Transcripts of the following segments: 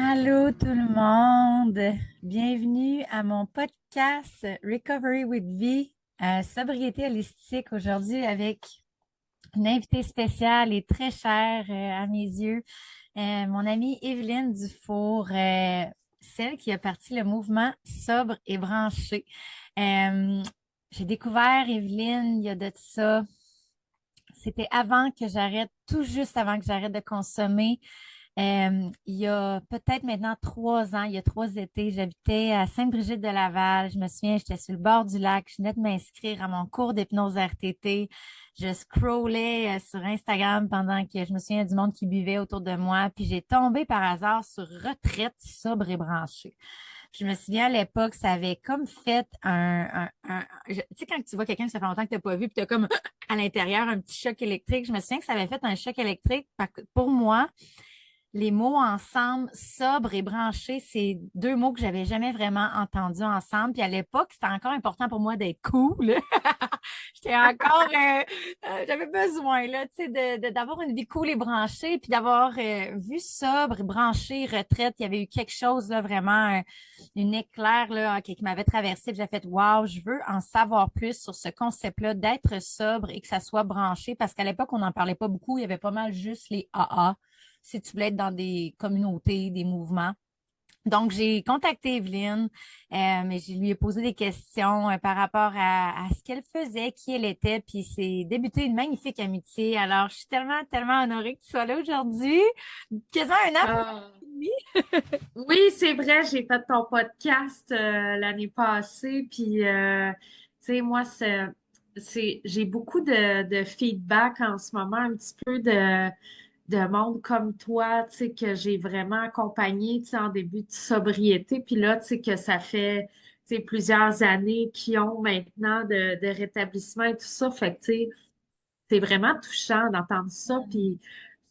Allô tout le monde, bienvenue à mon podcast Recovery with V, sobriété holistique aujourd'hui avec une invitée spéciale et très chère à mes yeux, mon amie Evelyne Dufour, celle qui a parti le mouvement Sobre et branché. Euh, j'ai découvert Evelyne il y a de ça. C'était avant que j'arrête, tout juste avant que j'arrête de consommer. Il y a peut-être maintenant 3 ans, il y a 3 étés, j'habitais à Sainte-Brigitte-de-Laval. Je me souviens, j'étais sur le bord du lac. Je venais de m'inscrire à mon cours d'hypnose RTT. Je scrollais sur Instagram pendant que je me souviens du monde qui buvait autour de moi. Puis j'ai tombé par hasard sur retraite sobre et branchée. Je me souviens à l'époque, ça avait comme fait tu sais, quand tu vois quelqu'un que ça fait longtemps que tu n'as pas vu, puis tu as comme à l'intérieur un petit choc électrique. Je me souviens que ça avait fait un choc électrique pour moi. Les mots ensemble, sobre et branché, c'est deux mots que j'avais jamais vraiment entendus ensemble. Puis à l'époque, c'était encore important pour moi d'être cool. J'étais encore, j'avais besoin là, tu sais, d'avoir une vie cool et branchée, puis d'avoir vu sobre, branché, retraite. Il y avait eu quelque chose là vraiment, une éclair là qui m'avait traversé. Puis j'ai fait, wow, je veux en savoir plus sur ce concept-là d'être sobre et que ça soit branché, parce qu'à l'époque on n'en parlait pas beaucoup. Il y avait pas mal juste les AA si tu voulais être dans des communautés, des mouvements. Donc, j'ai contacté Evelyne, mais je lui ai posé des questions par rapport à ce qu'elle faisait, qui elle était, puis c'est débuté une magnifique amitié. Alors, je suis tellement, tellement honorée que tu sois là aujourd'hui. Quasiment un an Ah, et demi. oui, c'est vrai, j'ai fait ton podcast l'année passée, puis tu sais, moi, j'ai beaucoup de feedback en ce moment, un petit peu de monde comme toi, tu sais, que j'ai vraiment accompagné, tu sais, en début de sobriété, puis là, tu sais, que ça fait, tu sais, plusieurs années qu'ils ont maintenant de rétablissement et tout ça, fait que, tu sais, c'est vraiment touchant d'entendre ça, puis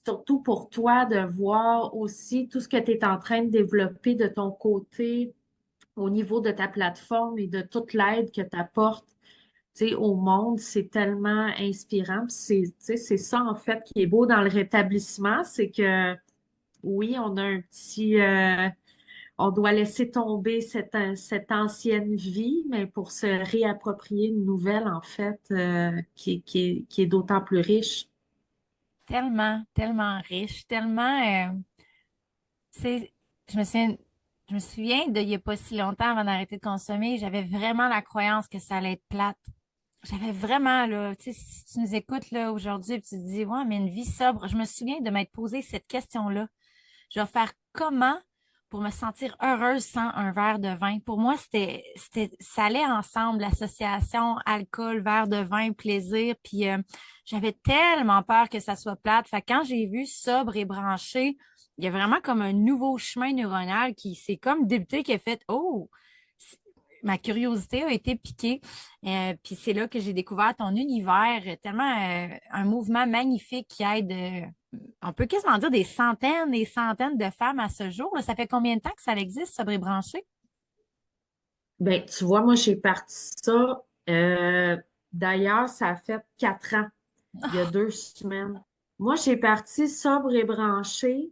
surtout pour toi de voir aussi tout ce que tu es en train de développer de ton côté au niveau de ta plateforme et de toute l'aide que tu apportes, tu sais, au monde, c'est tellement inspirant. Puis tu sais, c'est ça en fait qui est beau dans le rétablissement, c'est que oui, on a un petit, on doit laisser tomber cette ancienne vie, mais pour se réapproprier une nouvelle en fait, qui est d'autant plus riche. Tellement, tellement riche, tellement, c'est, je me souviens, je me souviens d'il n'y a pas si longtemps avant d'arrêter de consommer, j'avais vraiment la croyance que ça allait être plate. J'avais vraiment, là, tu sais, si tu nous écoutes, là, aujourd'hui, et tu te dis, ouais, mais une vie sobre, je me souviens de m'être posé cette question-là. Je vais faire comment pour me sentir heureuse sans un verre de vin? Pour moi, ça allait ensemble, l'association alcool, verre de vin, plaisir, puis j'avais tellement peur que ça soit plate. Fait que quand j'ai vu sobre et branché, il y a vraiment comme un nouveau chemin neuronal qui s'est comme débuté, qui a fait, oh, ma curiosité a été piquée. Puis c'est là que j'ai découvert ton univers, tellement un mouvement magnifique qui aide, on peut quasiment dire des centaines et centaines de femmes à ce jour. Là. Ça fait combien de temps que ça existe, Sobre et branché? Ben, tu vois, moi, j'ai parti ça. D'ailleurs, ça a fait 4 ans, il y a 2 semaines. Moi, j'ai parti sobre et branché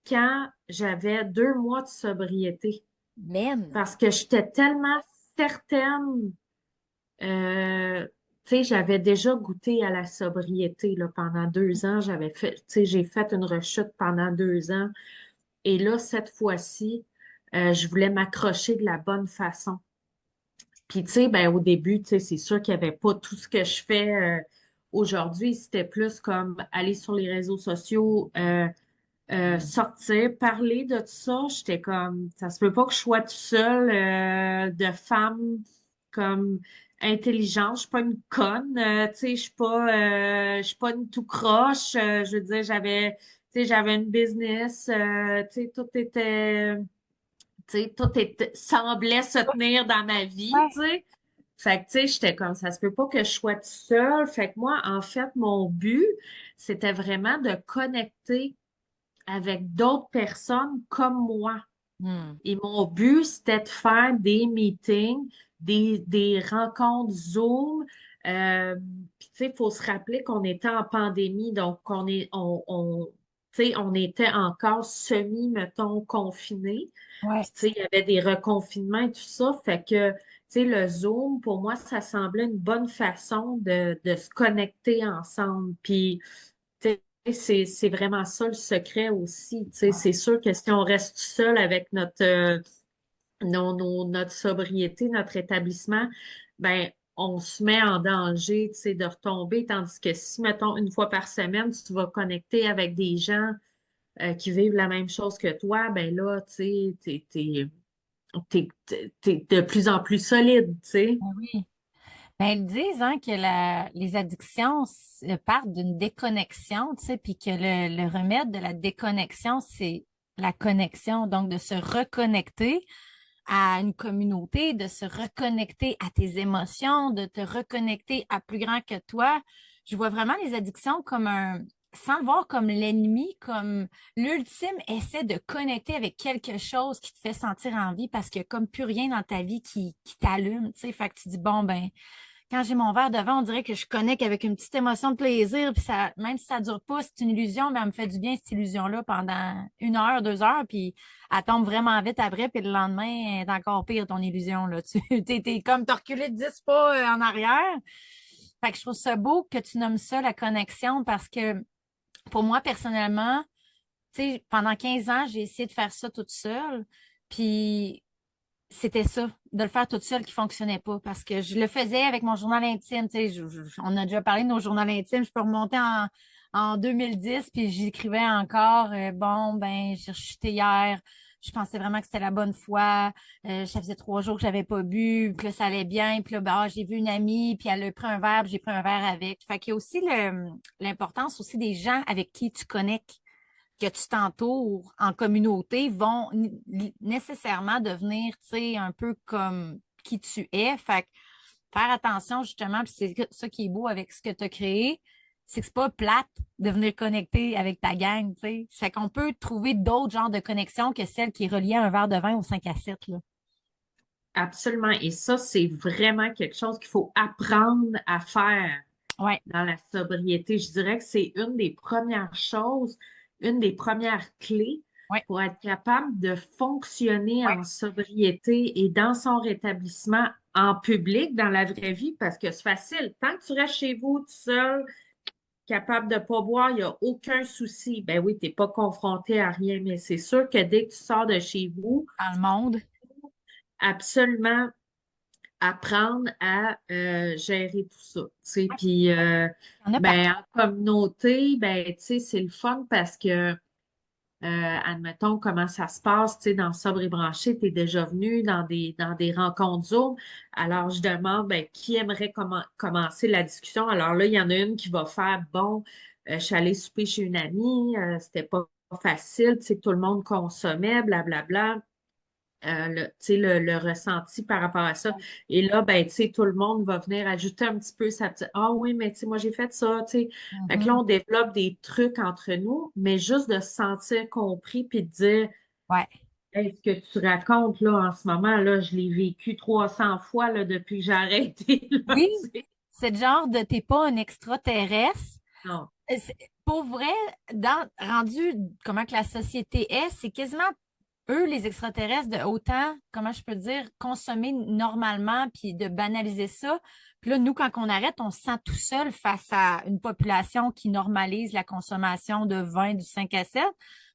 quand j'avais 2 mois de sobriété. Men, Parce que j'étais tellement certaine, tu sais, j'avais déjà goûté à la sobriété là, pendant 2 ans. J'avais fait, tu sais, j'ai fait une rechute pendant 2 ans. Et là, cette fois-ci, je voulais m'accrocher de la bonne façon. Puis, tu sais, ben, au début, tu sais, c'est sûr qu'il n'y avait pas tout ce que je fais aujourd'hui. C'était plus comme aller sur les réseaux sociaux, sortir, parler de tout ça. J'étais comme, ça se peut pas que je sois toute seule de femme comme intelligente. Je suis pas une conne, tu sais, je suis pas une tout croche. Je veux dire, tu sais, j'avais une business, tu sais, tu sais, semblait se tenir dans ma vie, ouais. tu sais. Fait que, tu sais, j'étais comme, ça se peut pas que je sois toute seule. Fait que moi, en fait, mon but, c'était vraiment de connecter avec d'autres personnes comme moi. Hmm. Et mon but, c'était de faire des meetings, des rencontres Zoom. Puis, tu sais, il faut se rappeler qu'on était en pandémie, donc tu sais, on était encore mettons, confinés. Ouais. Puis, tu sais, il y avait des reconfinements et tout ça. Fait que, tu sais, le Zoom, pour moi, ça semblait une bonne façon de se connecter ensemble. Puis, tu sais, c'est vraiment ça le secret aussi. Tu sais, c'est sûr que si on reste seul avec notre sobriété, notre établissement, ben, on se met en danger, tu sais, de retomber. Tandis que si, mettons, une fois par semaine, tu vas connecter avec des gens qui vivent la même chose que toi, ben là, tu sais, t'es de plus en plus solide, tu sais. Ben oui. Ben, ils disent hein, que les addictions partent d'une déconnexion, tu sais, puis que le remède de la déconnexion, c'est la connexion. Donc, de se reconnecter à une communauté, de se reconnecter à tes émotions, de te reconnecter à plus grand que toi. Je vois vraiment les addictions comme sans le voir comme l'ennemi, comme l'ultime essai de connecter avec quelque chose qui te fait sentir en vie parce qu'il n'y a comme plus rien dans ta vie qui t'allume, tu sais. Fait que tu dis, bon, ben, quand j'ai mon verre devant, on dirait que je connecte avec une petite émotion de plaisir, puis ça, même si ça dure pas, c'est une illusion, mais elle me fait du bien, cette illusion-là, pendant 1 heure, 2 heures, puis elle tombe vraiment vite après, puis le lendemain, elle est encore pire, ton illusion, là. T'es comme, t'as reculé de 10 pas en arrière. Fait que je trouve ça beau que tu nommes ça la connexion, parce que pour moi, personnellement, tu sais, pendant 15 ans, j'ai essayé de faire ça toute seule, puis c'était ça, de le faire toute seule qui fonctionnait pas parce que je le faisais avec mon journal intime. Tu sais, on a déjà parlé de nos journaux intimes. Je peux remonter en 2010 puis j'écrivais encore bon, ben, j'ai rechuté hier. Je pensais vraiment que c'était la bonne fois. Ça faisait 3 jours que j'avais pas bu, puis là, ça allait bien. Puis là, ben, j'ai vu une amie, puis elle a pris un verre, puis j'ai pris un verre avec. Fait qu'il y a aussi l'importance aussi des gens avec qui tu connectes que tu t'entoures en communauté vont nécessairement devenir, tu sais, un peu comme qui tu es. Fait que faire attention, justement, puis c'est ça qui est beau avec ce que tu as créé, c'est que c'est pas plate de venir connecter avec ta gang, tu sais. Fait qu'on peut trouver d'autres genres de connexions que celle qui est reliée à un verre de vin au 5 à 7, là. Absolument. Et ça, c'est vraiment quelque chose qu'il faut apprendre à faire Ouais, dans la sobriété. Je dirais que c'est une des premières choses, une des premières clés ouais, pour être capable de fonctionner ouais. en sobriété et dans son rétablissement en public, dans la vraie vie, parce que c'est facile. Tant que tu restes chez vous tout seul, capable de ne pas boire, il n'y a aucun souci. Ben oui, tu n'es pas confronté à rien, mais c'est sûr que dès que tu sors de chez vous, Dans le monde. absolument apprendre à gérer tout ça. Tu sais. Puis, Il y en a partout. ben, en communauté, ben, tu sais, c'est le fun parce que, admettons, comment ça se passe, tu sais, dans Sobre et Branché, tu es déjà venu dans des rencontres Zoom. Alors, je demande, ben, qui aimerait commencer la discussion? Alors là, il y en a une qui va faire, bon, je suis allée souper chez une amie, c'était pas facile, tu sais, tout le monde consommait, blablabla. Tu sais, le ressenti par rapport à ça. Et là, ben, tu sais, tout le monde va venir ajouter un petit peu sa petite, ah oui, mais tu sais, moi, j'ai fait ça, tu sais. Fait que là, Mhm. on développe des trucs entre nous, mais juste de se sentir compris puis de dire, Ouais. hey, ce que tu racontes, là, en ce moment, là, je l'ai vécu 300 fois, là, depuis que j'ai arrêté, là, Oui, tu sais. c'est le genre de t'es pas un extraterrestre. Non. Pour vrai, rendu comment que la société est, c'est quasiment eux, les extraterrestres, de autant, comment je peux dire, consommer normalement, puis de banaliser ça. Puis là, nous, quand on arrête, on se sent tout seul face à une population qui normalise la consommation de vin du 5 à 7.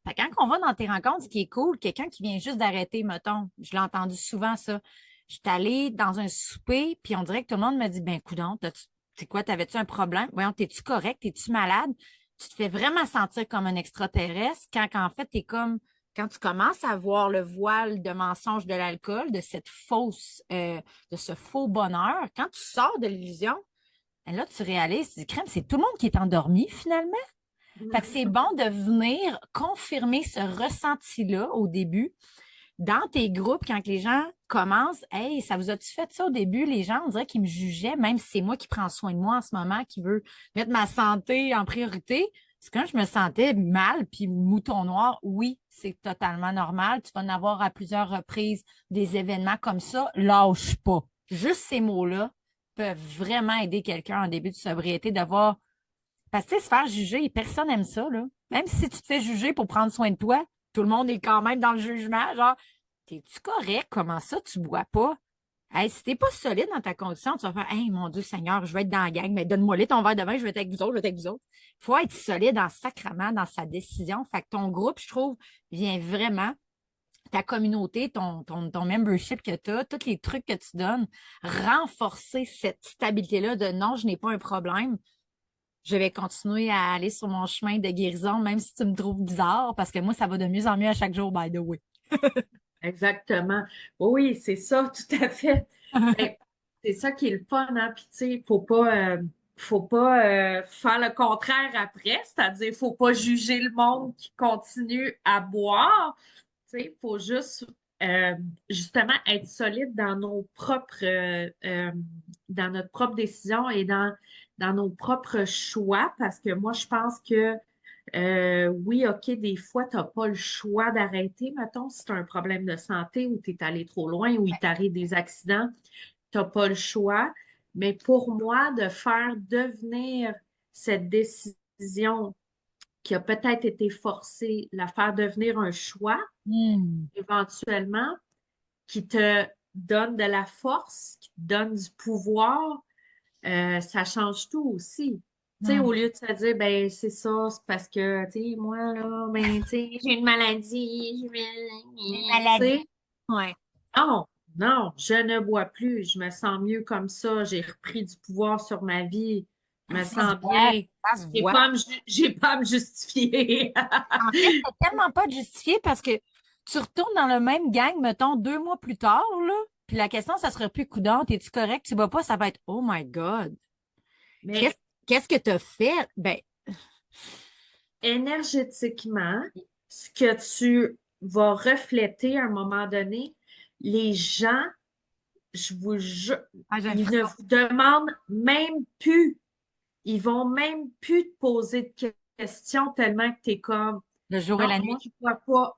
Fait que quand on va dans tes rencontres, ce qui est cool, quelqu'un qui vient juste d'arrêter, mettons, je l'ai entendu souvent ça. Je suis allée dans un souper, puis on dirait que tout le monde me dit, ben, coudonc, c'est quoi, t'avais-tu un problème? Voyons, t'es-tu correct? T'es-tu malade? Tu te fais vraiment sentir comme un extraterrestre quand en fait, t'es comme quand tu commences à voir le voile de mensonge de l'alcool, de cette de ce faux bonheur, quand tu sors de l'illusion, ben là, tu réalises, tu dis, crème, c'est tout le monde qui est endormi finalement. Fait que c'est bon de venir confirmer ce ressenti-là au début dans tes groupes, quand les gens commencent, hey, ça vous a-tu fait ça au début? Les gens, on dirait qu'ils me jugeaient, même si c'est moi qui prends soin de moi en ce moment, qui veut mettre ma santé en priorité. C'est quand je me sentais mal, puis mouton noir, oui, c'est totalement normal. Tu vas en avoir à plusieurs reprises des événements comme ça. Lâche pas. Juste ces mots-là peuvent vraiment aider quelqu'un en début de sobriété de voir. Parce que, tu sais, se faire juger, personne n'aime ça, là. Même si tu te fais juger pour prendre soin de toi, tout le monde est quand même dans le jugement. Genre, t'es-tu correct? Comment ça, tu bois pas? Hey, si t'es pas solide dans ta condition, tu vas faire, hey, mon Dieu Seigneur, je vais être dans la gang, mais donne-moi les ton verre de vin, je vais être avec vous autres, je vais être avec vous autres. Il faut être solide en sacrament dans sa décision. Fait que ton groupe, je trouve, vient vraiment, ta communauté, ton membership que tu as, tous les trucs que tu donnes, renforcer cette stabilité-là de non, je n'ai pas un problème. Je vais continuer à aller sur mon chemin de guérison, même si tu me trouves bizarre, parce que moi, ça va de mieux en mieux à chaque jour, by the way. Exactement. Oui, c'est ça, tout à fait. Ben, c'est ça qui est le fun, hein. Puis, tu sais, faut pas faire le contraire après, c'est-à-dire, faut pas juger le monde qui continue à boire. Tu sais, faut juste, euh, justement, être solide dans nos propres, dans notre propre décision et dans nos propres choix, parce que moi, je pense que oui, OK, des fois, tu n'as pas le choix d'arrêter, mettons, si tu as un problème de santé ou tu es allé trop loin ou il t'arrive des accidents, tu n'as pas le choix. Mais pour moi, de faire devenir cette décision qui a peut-être été forcée, la faire devenir un choix, Hmm. éventuellement, qui te donne de la force, qui te donne du pouvoir, ça change tout aussi. Tu sais, Hmm. au lieu de se dire, ben, c'est ça, c'est parce que, tu sais, moi, là, ben, tu sais, j'ai une maladie, Les tu maladies. sais. Ouais. Non, non, je ne bois plus, je me sens mieux comme ça, j'ai repris du pouvoir sur ma vie, je me Ça se sens voit. bien, Ça se voit. j'ai pas à me justifier. En fait, c'est tellement pas justifié parce que tu retournes dans le même gang, mettons, 2 mois plus tard, là, puis la question, ça serait plus coudonc, es-tu correct? Tu vas pas, ça va être Oh my God. Qu'est-ce Mais qu'est-ce que tu as fait? Ben, énergétiquement, ce que tu vas refléter à un moment donné, les gens, je vous jure, ah, j'ai un ils ne frisson. vous demandent même plus. Ils vont même plus te poser de questions tellement que tu es comme Le jour et non, la moi nuit. je bois pas.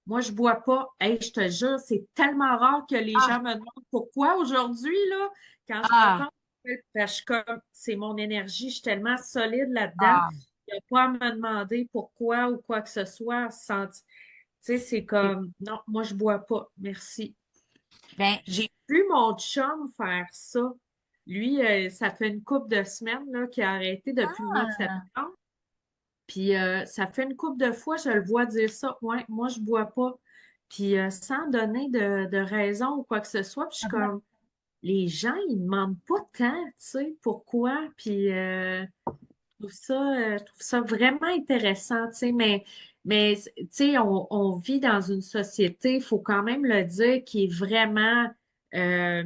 Moi je bois pas. Hey, je te jure, c'est tellement rare que les Ah, gens me demandent pourquoi aujourd'hui là, quand je ah, rencontre, je suis comme c'est mon énergie, je suis tellement solide là-dedans. ah. Il n'y a pas à me demander pourquoi ou quoi que ce soit. Tu sais, c'est comme non, moi je bois pas. Merci. Ben, J'ai vu mon chum faire ça. Lui, ça fait une couple de semaines là, qu'il a arrêté depuis le mois de ah, septembre. Puis ça fait une couple de fois, je le vois dire ça. Ouais, moi, je bois pas. Puis sans donner de raison ou quoi que ce soit. Puis je suis comme, les gens, ils demandent pas tant, tu sais, pourquoi. Puis je trouve ça vraiment intéressant, tu sais, mais tu sais, on vit dans une société, il faut quand même le dire, qui est vraiment, euh,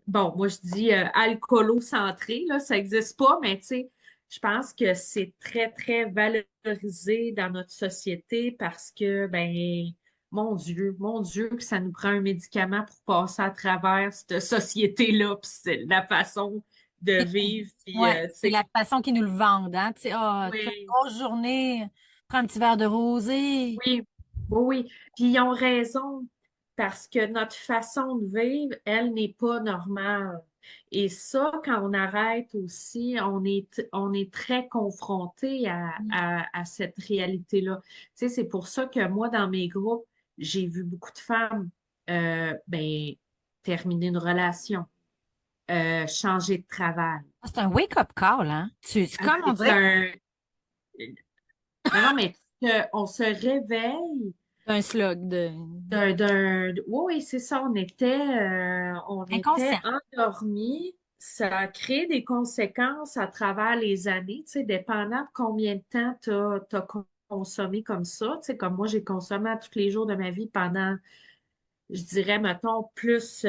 bon, moi je dis alcoolo-centré, là, ça n'existe pas, mais tu sais, je pense que c'est très, très valorisé dans notre société parce que, ben, mon Dieu, que ça nous prend un médicament pour passer à travers cette société-là, puis c'est la façon de c'est vivre, puis ouais, tu c'est sais, la façon qu'ils nous le vendent, hein. Tu sais, ah, t'as une oui, grosse journée, prends un petit verre de rosé. oui, oui, oui. Puis ils ont raison parce que notre façon de vivre, elle n'est pas normale. Et ça, quand on arrête aussi, on est très confronté à cette réalité-là. Tu sais, c'est pour ça que moi, dans mes groupes, j'ai vu beaucoup de femmes ben, terminer une relation, changer de travail. Ah, c'est un wake-up call, hein. C'est Ah, comme on c'est dirait que un... Non, non, mais on se réveille c'est un slug de Oui, oui, c'est ça. On était inconscient. endormis. Ça a créé des conséquences à travers les années, tu sais, dépendant de combien de temps tu as, consommé comme ça. Tu sais, comme moi, j'ai consommé à tous les jours de ma vie pendant, je dirais, mettons, plus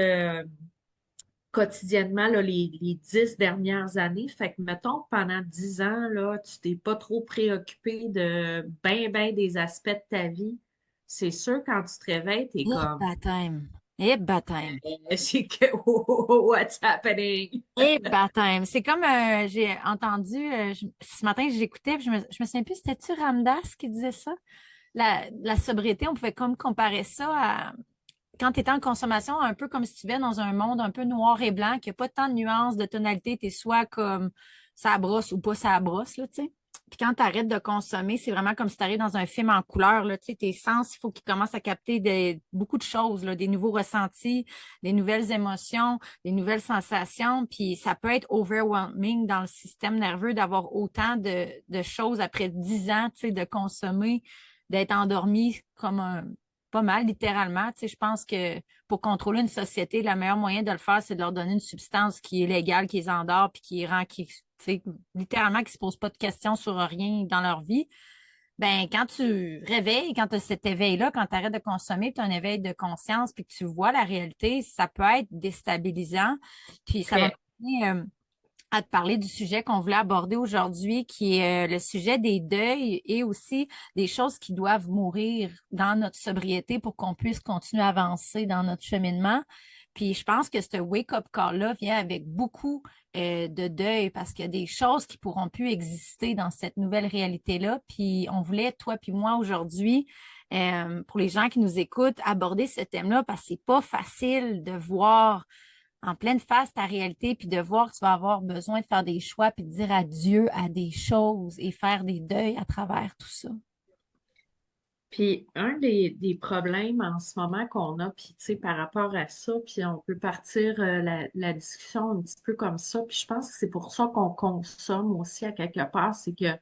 quotidiennement, là, les 10 dernières années. Fait que, mettons, pendant 10 ans, là, tu t'es pas trop préoccupé de ben des aspects de ta vie. C'est sûr, quand tu te réveilles, t'es Et comme baptême. Et baptême. C'est que what's happening? Et baptême. C'est comme j'ai entendu ce matin, j'écoutais, puis je me souviens plus, c'était-tu Ramdas qui disait ça? La sobriété, on pouvait comme comparer ça à quand tu étais en consommation, un peu comme si tu vivais dans un monde un peu noir et blanc, qu'il n'y a pas tant de nuances, de tonalité, tu es soit comme ça brosse ou pas ça brosse, là, tu sais. Puis quand tu arrêtes de consommer, c'est vraiment comme si tu arrives dans un film en couleur, là. Tu sais, tes sens, il faut qu'ils commencent à capter beaucoup de choses, là, des nouveaux ressentis, des nouvelles émotions, des nouvelles sensations. Puis ça peut être overwhelming dans le système nerveux d'avoir autant de choses après 10 ans, tu sais, de consommer, d'être endormi comme pas mal, littéralement. Tu sais, je pense que pour contrôler une société, le meilleur moyen de le faire, c'est de leur donner une substance qui est légale, qui les endort, puis qui rend, tu sais, littéralement, qui se posent pas de questions sur rien dans leur vie. Ben, quand tu réveilles, quand tu as cet éveil-là, quand tu arrêtes de consommer, tu as un éveil de conscience, puis que tu vois la réalité, ça peut être déstabilisant. Puis ça va Très. m'amener à te parler du sujet qu'on voulait aborder aujourd'hui, qui est le sujet des deuils et aussi des choses qui doivent mourir dans notre sobriété pour qu'on puisse continuer à avancer dans notre cheminement. Puis je pense que ce wake-up call-là vient avec beaucoup de deuil parce qu'il y a des choses qui pourront plus exister dans cette nouvelle réalité-là. Puis on voulait, toi puis moi, aujourd'hui, pour les gens qui nous écoutent, aborder ce thème-là parce que c'est pas facile de voir en pleine face ta réalité, puis de voir que tu vas avoir besoin de faire des choix, puis de dire adieu à des choses et faire des deuils à travers tout ça. Puis un des problèmes en ce moment qu'on a, puis tu sais, par rapport à ça, puis on peut partir la discussion un petit peu comme ça, puis je pense que c'est pour ça qu'on consomme aussi à quelque part, c'est que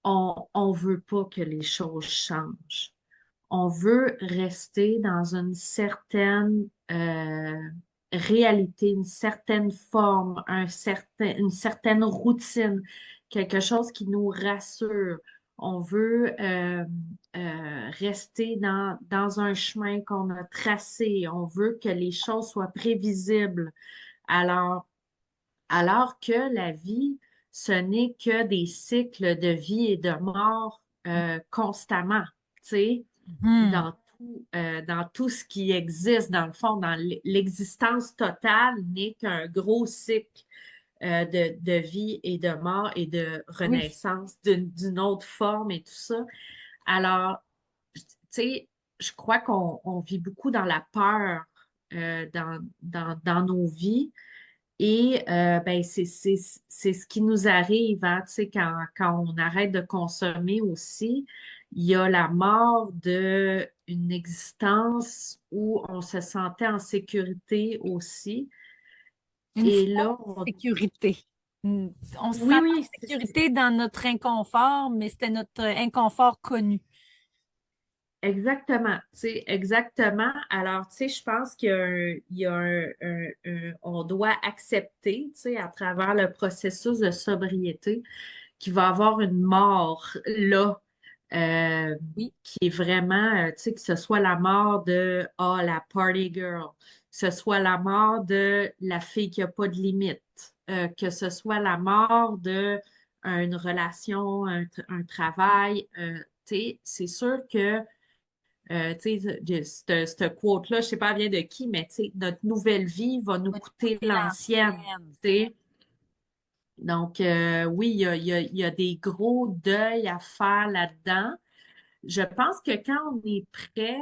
on veut pas que les choses changent. On veut rester dans une certaine réalité, une certaine forme, une certaine routine, quelque chose qui nous rassure. On veut rester dans un chemin qu'on a tracé. On veut que les choses soient prévisibles. Alors, alors que la vie, ce n'est que des cycles de vie et de mort constamment, tu sais, Hmm. dans tout ce qui existe, dans le fond, dans l'existence totale n'est qu'un gros cycle de vie et de mort et de Oui. renaissance d'une autre forme et tout ça. Alors, tu sais, je crois qu'on vit beaucoup dans la peur dans nos vies. Et ben, c'est ce qui nous arrive, hein, tu sais, quand on arrête de consommer aussi, il y a la mort de une existence où on se sentait en sécurité aussi. Une Et fausse là, sécurité. Hmm. On se oui, sentait oui, en sécurité dans notre inconfort, mais c'était notre inconfort connu. exactement, tu sais, exactement. Alors, tu sais, je pense il y a on doit accepter, tu sais, à travers le processus de sobriété, qu'il va y avoir une mort là, euh, Oui. qui est vraiment, tu sais, que ce soit la mort de, la party girl, que ce soit la mort de la fille qui n'a pas de limite, que ce soit la mort de une relation, un travail, tu sais, c'est sûr que tu sais, cette quote-là, je sais pas bien de qui, mais tu sais, notre nouvelle vie va nous On va nous coûter coûter l'ancienne. l'ancienne. Tu sais. Donc, oui, il y a des gros deuils à faire là-dedans. Je pense que quand on est prêt,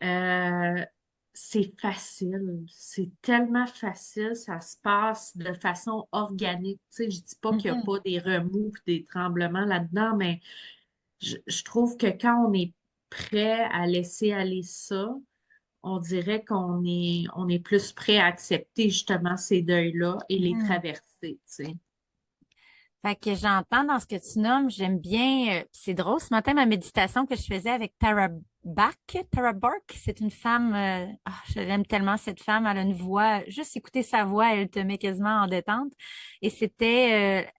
euh, c'est facile. C'est tellement facile. Ça se passe de façon organique. Tu sais, je dis pas qu'il n'y a Mhm. pas des remous, des tremblements là-dedans, mais je trouve que quand on est prêt à laisser aller ça, on dirait on est plus prêt à accepter justement ces deuils-là et les Mhm. traverser, tu sais. Fait que j'entends dans ce que tu nommes, j'aime bien, c'est drôle, ce matin, ma méditation que je faisais avec Tara Bark, c'est une femme, je l'aime tellement cette femme, elle a une voix, juste écouter sa voix, elle te met quasiment en détente. Et c'était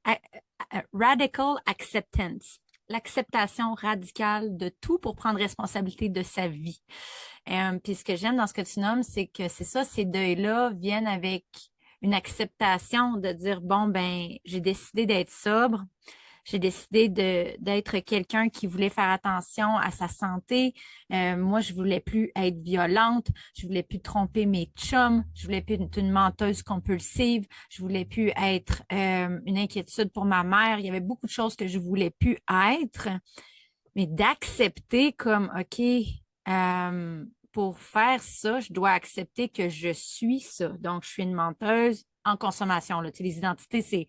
Radical Acceptance, l'acceptation radicale de tout pour prendre responsabilité de sa vie. Puis ce que j'aime dans ce que tu nommes, c'est que c'est ça, ces deuils-là viennent avec une acceptation de dire, bon, ben, j'ai décidé d'être sobre, j'ai décidé d'être quelqu'un qui voulait faire attention à sa santé. Moi, je voulais plus être violente, je voulais plus tromper mes chums, je voulais plus être une menteuse compulsive, je voulais plus être une inquiétude pour ma mère. Il y avait beaucoup de choses que je voulais plus être, mais d'accepter comme, OK, pour faire ça, je dois accepter que je suis ça. Donc, je suis une menteuse en consommation. Là. Tu sais, les identités, c'est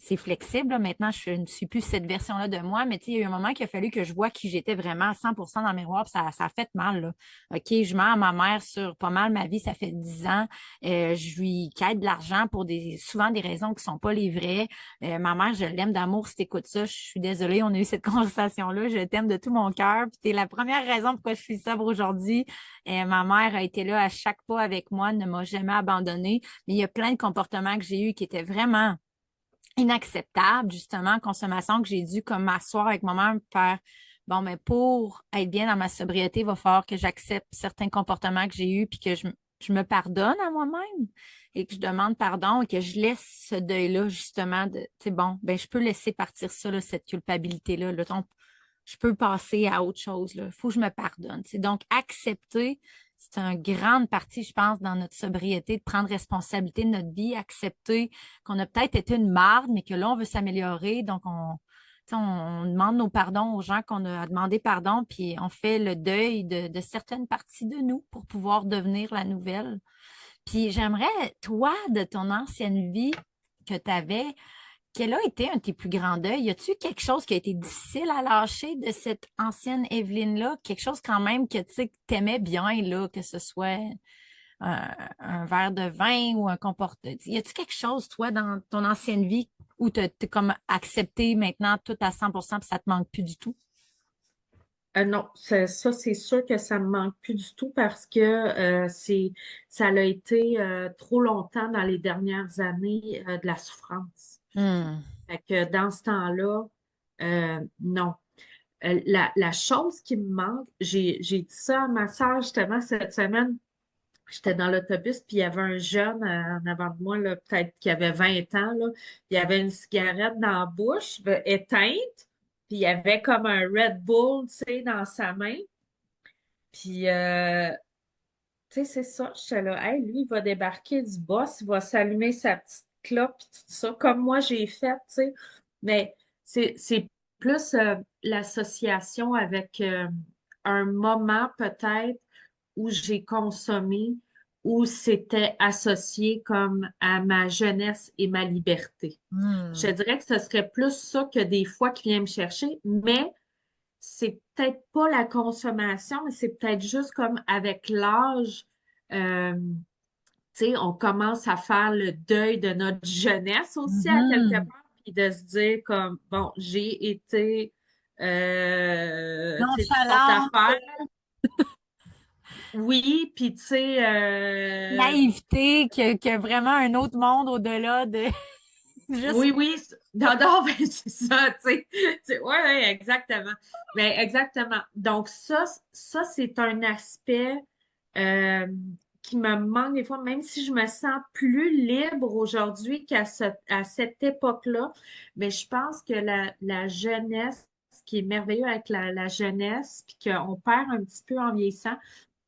c'est flexible, là. Maintenant, je ne suis plus cette version-là de moi, mais tu sais, il y a eu un moment qu'il a fallu que je vois qui j'étais vraiment à 100% dans le miroir, puis ça a fait mal, là. OK, je mens à ma mère sur pas mal ma vie, ça fait 10 ans. Je lui quête de l'argent pour souvent des raisons qui sont pas les vraies. Ma mère, je l'aime d'amour si t'écoutes ça. Je suis désolée, on a eu cette conversation-là. Je t'aime de tout mon cœur. Puis t'es la première raison pourquoi je suis sobre aujourd'hui. Ma mère a été là à chaque pas avec moi, ne m'a jamais abandonnée. Mais il y a plein de comportements que j'ai eus qui étaient vraiment inacceptable, justement, consommation que j'ai dû comme m'asseoir avec moi-même faire bon, mais pour être bien dans ma sobriété, il va falloir que j'accepte certains comportements que j'ai eus puis que je me pardonne à moi-même et que je demande pardon et que je laisse ce deuil-là, justement, de, tu sais, bon, ben, je peux laisser partir ça, là, cette culpabilité-là. Là, donc, je peux passer à autre chose, là. Il faut que je me pardonne. C'est donc accepter, c'est une grande partie, je pense, dans notre sobriété, de prendre responsabilité de notre vie, accepter qu'on a peut-être été une marde, mais que là, on veut s'améliorer. Donc, tu sais, on demande nos pardons aux gens qu'on a demandé pardon, puis on fait le deuil de certaines parties de nous pour pouvoir devenir la nouvelle. Puis j'aimerais, toi, de ton ancienne vie que tu avais, quel a été un de tes plus grands deuils? Y a-tu quelque chose qui a été difficile à lâcher de cette ancienne Evelyne-là? Quelque chose quand même que tu sais, que t'aimais bien, là, que ce soit un verre de vin ou un comportement. Y a-tu quelque chose, toi, dans ton ancienne vie où t'as comme accepté maintenant tout à 100% puis ça te manque plus du tout? Non, ça, c'est sûr que ça me manque plus du tout parce que ça l'a été trop longtemps dans les dernières années de la souffrance. Hmm. Fait que dans ce temps-là, non. La chose qui me manque, j'ai dit ça à ma soeur justement cette semaine. J'étais dans l'autobus, puis il y avait un jeune en avant de moi, là, peut-être qui avait 20 ans, là. Il avait une cigarette dans la bouche, éteinte, puis il avait comme un Red Bull, tu sais, dans sa main. Puis, tu sais, c'est ça. J'étais là, hey, lui, il va débarquer du boss, il va s'allumer sa petite clope, puis tout ça, comme moi j'ai fait, tu sais. Mais c'est plus l'association avec un moment peut-être où j'ai consommé, où c'était associé comme à ma jeunesse et ma liberté. Je te Hmm. dirais que ce serait plus ça que des fois qui vient me chercher, mais c'est peut-être pas la consommation, mais c'est peut-être juste comme avec l'âge, euh, tu sais, on commence à faire le deuil de notre jeunesse aussi à quelque Mhm. part, puis de se dire comme, bon, j'ai été, tu sais, toutes sortes Nonchalante, d'affaires. Oui, puis tu sais, naïveté, que vraiment un autre monde au-delà de juste. oui, oui, non, non, ben, c'est ça, tu sais. Ouais, ouais, exactement. Ben, exactement. Donc, ça, c'est un aspect euh, qui me manque des fois, même si je me sens plus libre aujourd'hui à cette époque-là. Mais je pense que la jeunesse, ce qui est merveilleux avec la jeunesse, puis qu'on perd un petit peu en vieillissant,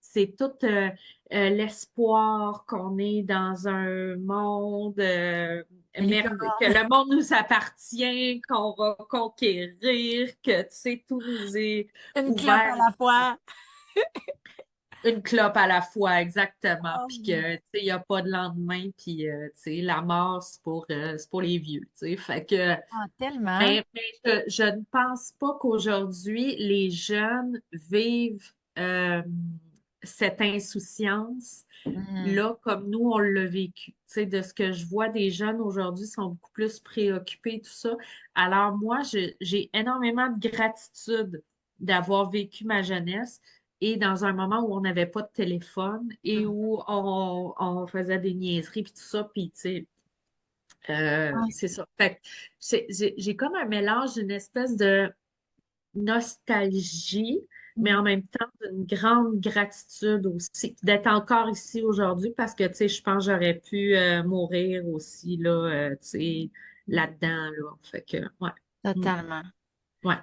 c'est tout l'espoir qu'on est dans un monde que le monde nous appartient, qu'on va conquérir, que tu sais, tout nous est Une clope à ouvert la ici. fois. Une clope à la fois, exactement. Oh, Puis mon- que, tu sais, il n'y a pas de lendemain. Puis, tu sais, la mort, c'est pour les vieux, tu sais. Fait que, ah, tellement. mais je ne pense pas qu'aujourd'hui, les jeunes vivent cette insouciance Hmm. là, comme nous, on l'a vécu. Tu sais, de ce que je vois des jeunes aujourd'hui sont beaucoup plus préoccupés, tout ça. Alors moi, j'ai énormément de gratitude d'avoir vécu ma jeunesse et dans un moment où on n'avait pas de téléphone et où on faisait des niaiseries puis tout ça, puis tu sais, Ouais. c'est ça. Fait que j'ai comme un mélange d'une espèce de nostalgie, mais en même temps d'une grande gratitude aussi d'être encore ici aujourd'hui parce que, tu sais, je pense que j'aurais pu mourir aussi, là, tu sais, là-dedans, là. Fait que, ouais. Mm. Totalement. Ouais.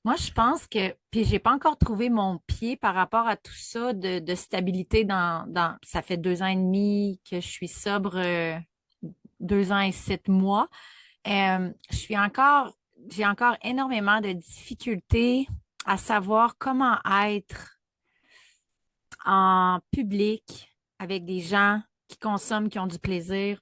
Moi, je pense que, puis j'ai pas encore trouvé mon pied par rapport à tout ça de stabilité ça fait 2 ans et demi que je suis sobre, 2 ans et 7 mois. J'ai encore énormément de difficultés à savoir comment être en public avec des gens qui consomment, qui ont du plaisir.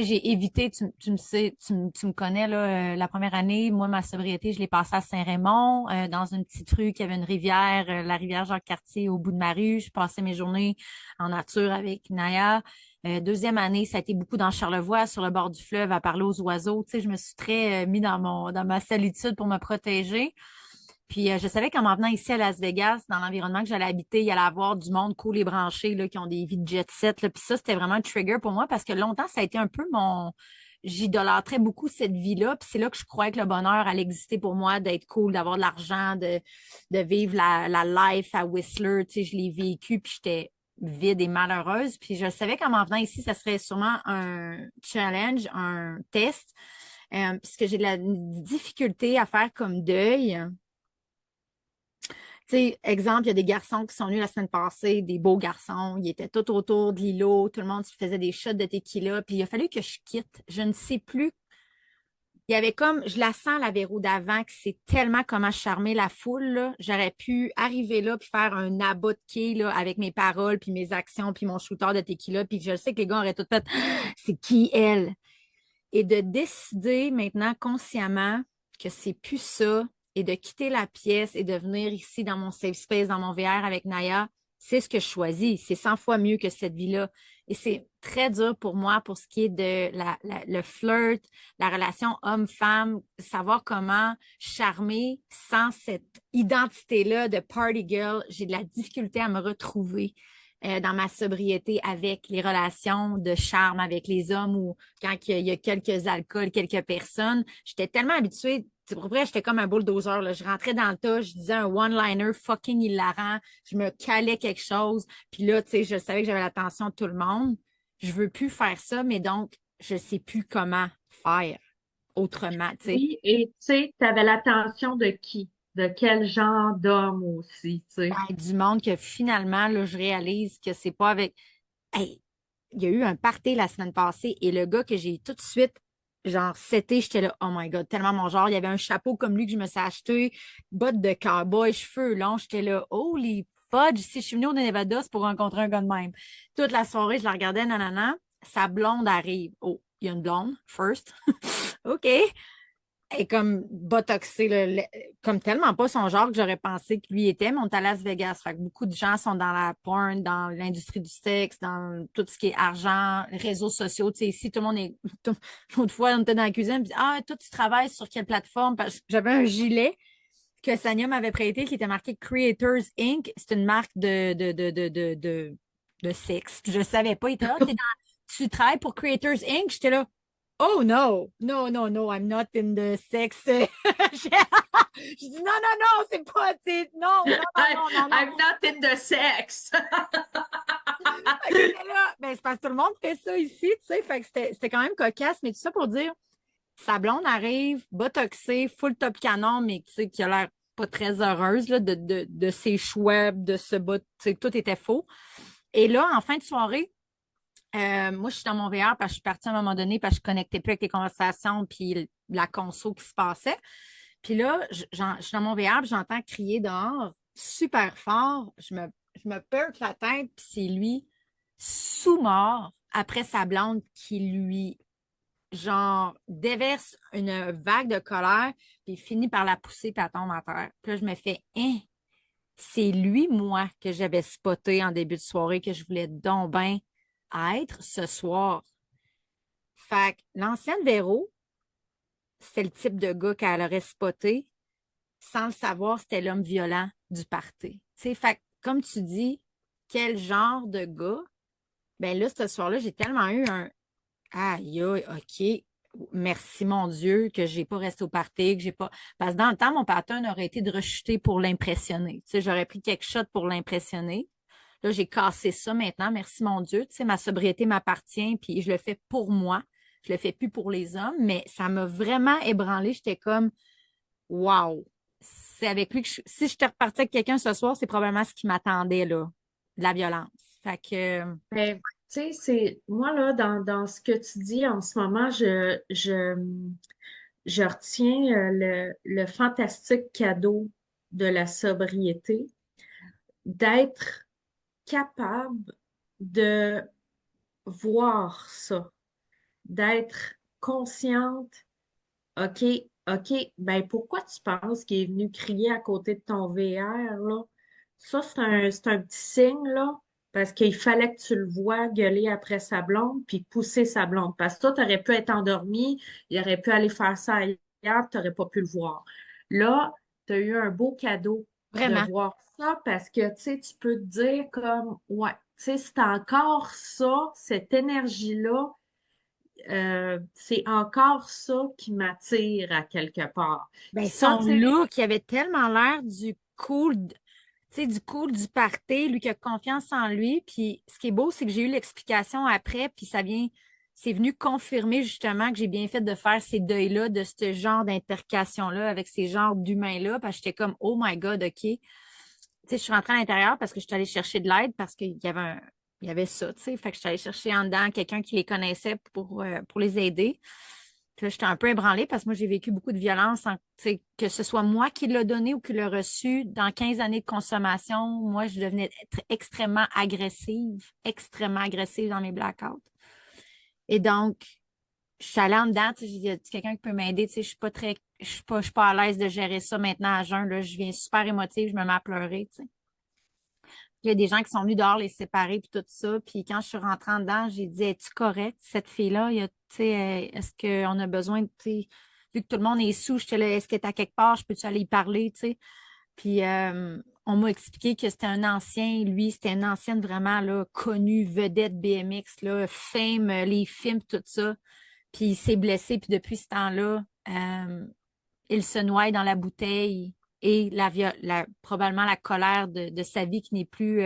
sais, j'ai évité, tu me sais, tu me connais, là, la première année, moi, ma sobriété, je l'ai passée à Saint-Raymond, dans une petite rue qui avait une rivière, la rivière Jacques-Cartier au bout de ma rue. Je passais mes journées en nature avec Naya. Deuxième année, ça a été beaucoup dans Charlevoix, sur le bord du fleuve, à parler aux oiseaux. Tu sais, je me suis très mis dans ma solitude pour me protéger. Puis je savais qu'en m'en venant ici à Las Vegas, dans l'environnement que j'allais habiter, il y allait avoir du monde cool et branché là, qui ont des vies de jet set. Là. Puis ça, c'était vraiment un trigger pour moi parce que longtemps, ça a été un peu mon. J'idolâtrais beaucoup cette vie-là. Puis c'est là que je croyais que le bonheur allait exister pour moi, d'être cool, d'avoir de l'argent, de vivre la life à Whistler. Tu sais, je l'ai vécu, puis j'étais vide et malheureuse. Puis je savais qu'en m'en venant ici, ça serait sûrement un challenge, un test, puisque j'ai de la difficulté à faire comme deuil. Tu sais, exemple, il y a des garçons qui sont venus la semaine passée, des beaux garçons. Ils étaient tout autour de l'îlot. Tout le monde se faisait des shots de tequila. Puis il a fallu que je quitte. Je ne sais plus. Il y avait comme, je la sens, la Véro d'avant, que c'est tellement comment charmer la foule, là. J'aurais pu arriver là puis faire un abat de quai, là, avec mes paroles, puis mes actions, puis mon shooter de tequila. Puis je sais que les gars auraient tout fait, c'est qui elle? Et de décider maintenant consciemment que c'est plus ça et de quitter la pièce et de venir ici dans mon safe space, dans mon VR avec Naya, c'est ce que je choisis. C'est 100 fois mieux que cette vie-là. Et c'est très dur pour moi pour ce qui est de le flirt, la relation homme-femme, savoir comment charmer sans cette identité-là de party girl. J'ai de la difficulté à me retrouver dans ma sobriété avec les relations de charme avec les hommes ou quand il y a quelques alcools, quelques personnes. J'étais tellement habituée. Pour vrai, j'étais comme un bulldozer. Là. Je rentrais dans le tas, je disais un one-liner fucking hilarant, je me calais quelque chose. Puis là, tu sais, je savais que j'avais l'attention de tout le monde. Je veux plus faire ça, mais donc, je sais plus comment faire autrement, tu sais. Oui, et tu sais, tu avais l'attention de qui? De quel genre d'homme aussi, tu sais? Ben, du monde que finalement, là, je réalise que c'est pas avec. Hey, il y a eu un party la semaine passée et le gars que j'ai tout de suite, genre, c'était, j'étais là, oh my God, tellement mon genre. Il y avait un chapeau comme lui que je me suis acheté, bottes de cowboy, cheveux longs. J'étais là, holy fudge, si je suis venue au Nevada, c'est pour rencontrer un gars de même. Toute la soirée, je la regardais, nanana. Sa blonde arrive. Oh, il y a une blonde, first. OK. Et comme botoxé, là, comme tellement pas son genre que j'aurais pensé que lui était, mais on est à Las Vegas. Fait que beaucoup de gens sont dans la porn, dans l'industrie du sexe, dans tout ce qui est argent, réseaux sociaux. Tu sais, ici, tout le monde est. L'autre fois, on était dans la cuisine, puis ah, toi, tu travailles sur quelle plateforme? Parce que j'avais un gilet que Sania m'avait prêté qui était marqué Creators Inc. C'est une marque de sexe. Puis je ne savais pas. Il était là, tu travailles pour Creators Inc. J'étais là. Oh no, no, no, no, I'm not in the sex. Je dis non, non, non, c'est pas, non, non, non, non, non, non. I'm not in the sex. Fait que j'étais là, ben, c'est parce que tout le monde fait ça ici, tu sais. Fait que c'était quand même cocasse, mais tout ça pour dire, sa blonde arrive, botoxée, full top canon, mais tu sais, qui a l'air pas très heureuse là, de ses choix, de ce bot, tu sais, tout était faux. Et là, en fin de soirée, moi, je suis dans mon VR parce que je suis partie à un moment donné parce que je ne connectais plus avec les conversations puis la conso qui se passait. Puis là, je suis dans mon VR puis j'entends crier dehors super fort. Je me perque la tête puis c'est lui sous-mort après sa blonde qui lui, genre, déverse une vague de colère puis finit par la pousser puis elle tombe à terre. Puis là, je me fais, hein, c'est lui, moi, que j'avais spoté en début de soirée que je voulais donc bien être ce soir. Fait que l'ancienne Véro, c'était le type de gars qu'elle aurait spoté. Sans le savoir, c'était l'homme violent du party. Tu sais, fait que, comme tu dis, quel genre de gars? Ben là, ce soir-là, j'ai tellement eu un aïe, aïe, OK. Merci mon Dieu que j'ai pas resté au party, que j'ai pas. Parce que dans le temps, mon pattern aurait été de rechuter pour l'impressionner. Tu sais, j'aurais pris quelque chose pour l'impressionner. Là, j'ai cassé ça maintenant. Merci mon Dieu. Tu sais, ma sobriété m'appartient, puis je le fais pour moi. Je le fais plus pour les hommes, mais ça m'a vraiment ébranlé. J'étais comme, wow. C'est avec lui que si je te repartais avec quelqu'un ce soir, c'est probablement ce qui m'attendait, là. De la violence. Fait que, Mais, tu sais, moi, là, dans ce que tu dis en ce moment, je retiens le fantastique cadeau de la sobriété, d'être capable de voir ça, d'être consciente. OK, OK, ben pourquoi tu penses qu'il est venu crier à côté de ton VR, là? Ça, c'est un petit signe, là, parce qu'il fallait que tu le vois gueuler après sa blonde, puis pousser sa blonde. Parce que toi, tu aurais pu être endormi, il aurait pu aller faire ça ailleurs, tu n'aurais pas pu le voir. Là, tu as eu un beau cadeau de Vraiment. voir ça, parce que, tu sais, tu peux te dire comme, ouais, tu sais, c'est encore ça, cette énergie-là, c'est encore ça qui m'attire à quelque part. Ben, Puis ça, son tu sais, look, il avait tellement l'air du cool, tu sais, du cool du party, lui qui a confiance en lui. Puis ce qui est beau, c'est que j'ai eu l'explication après, puis c'est venu confirmer justement que j'ai bien fait de faire ces deuils-là, de ce genre d'intercation-là avec ces genres d'humains-là, parce que j'étais comme, oh my God, OK. Tu sais, je suis rentrée à l'intérieur parce que je suis allée chercher de l'aide parce il y avait ça, tu sais. Fait que je suis allée chercher en dedans quelqu'un qui les connaissait pour les aider. Puis là, j'étais un peu ébranlée parce que moi, j'ai vécu beaucoup de violence, tu sais, que ce soit moi qui l'ai donné ou qui l'a reçu. Dans 15 années de consommation, moi, je devenais extrêmement agressive dans mes blackouts. Et donc, je suis allée en dedans, tu sais, j'ai dit, y a quelqu'un qui peut m'aider, tu sais, je suis pas à l'aise de gérer ça maintenant à jeun, là, je viens super émotive, je me mets à pleurer, tu sais. Il y a des gens qui sont venus dehors les séparer puis tout ça. Puis quand je suis rentrée en dedans, j'ai dit, es-tu correcte, cette fille-là? Tu sais, est-ce qu'on a besoin, tu sais, vu que tout le monde est sous, j'étais là, est-ce qu'elle est à quelque part? Je peux-tu aller y parler, tu sais? Puis on m'a expliqué que c'était un ancien, lui, c'était une ancienne vraiment là, connue, vedette BMX, là, fame, les films, tout ça. Puis il s'est blessé, puis depuis ce temps-là, il se noie dans la bouteille et probablement la colère de sa vie qui n'est plus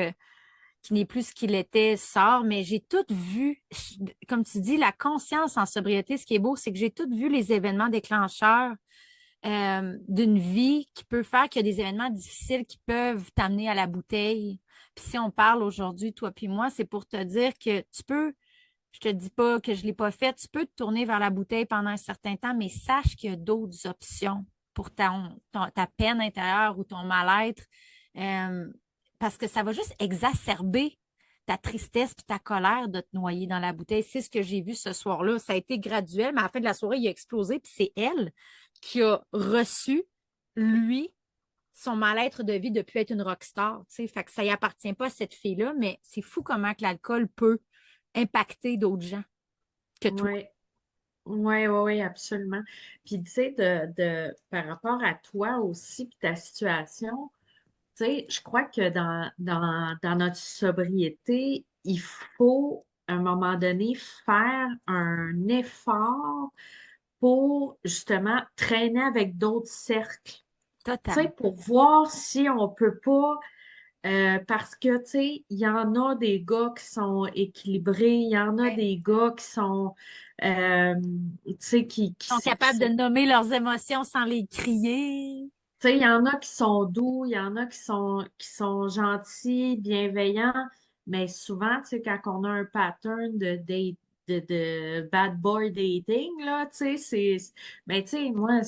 ce qu'il était sort. Mais j'ai tout vu, comme tu dis, la conscience en sobriété. Ce qui est beau, c'est que j'ai tout vu les événements déclencheurs d'une vie qui peut faire qu'il y a des événements difficiles qui peuvent t'amener à la bouteille. Puis si on parle aujourd'hui, toi puis moi, c'est pour te dire que tu peux, je te dis pas que je l'ai pas fait, tu peux te tourner vers la bouteille pendant un certain temps, mais sache qu'il y a d'autres options pour ta peine intérieure ou ton mal-être, euh, parce que ça va juste exacerber ta tristesse puis ta colère de te noyer dans la bouteille. C'est ce que j'ai vu ce soir-là. Ça a été graduel, mais à la fin de la soirée, il a explosé, puis c'est elle qui a reçu, lui, son mal-être de vie depuis être une rockstar. Tu sais. Fait que ça y appartient pas à cette fille-là, mais c'est fou comment que l'alcool peut impacter d'autres gens que toi. oui, oui, oui, oui, absolument. Puis, tu sais, par rapport à toi aussi, puis ta situation, tu sais, je crois que dans notre sobriété, il faut, à un moment donné, faire un effort pour, justement, traîner avec d'autres cercles. Tu sais, Totalement. pour voir si on peut pas. Parce que, tu sais, il y en a des gars qui sont équilibrés, il y en a Ouais. des gars qui sont, tu sais, Ils sont capables de nommer leurs émotions sans les crier. tu sais, il y en a qui sont doux, il y en a qui sont gentils, bienveillants, mais souvent, tu sais, quand on a un pattern de bad boy dating, là, tu sais, mais tu sais, moi,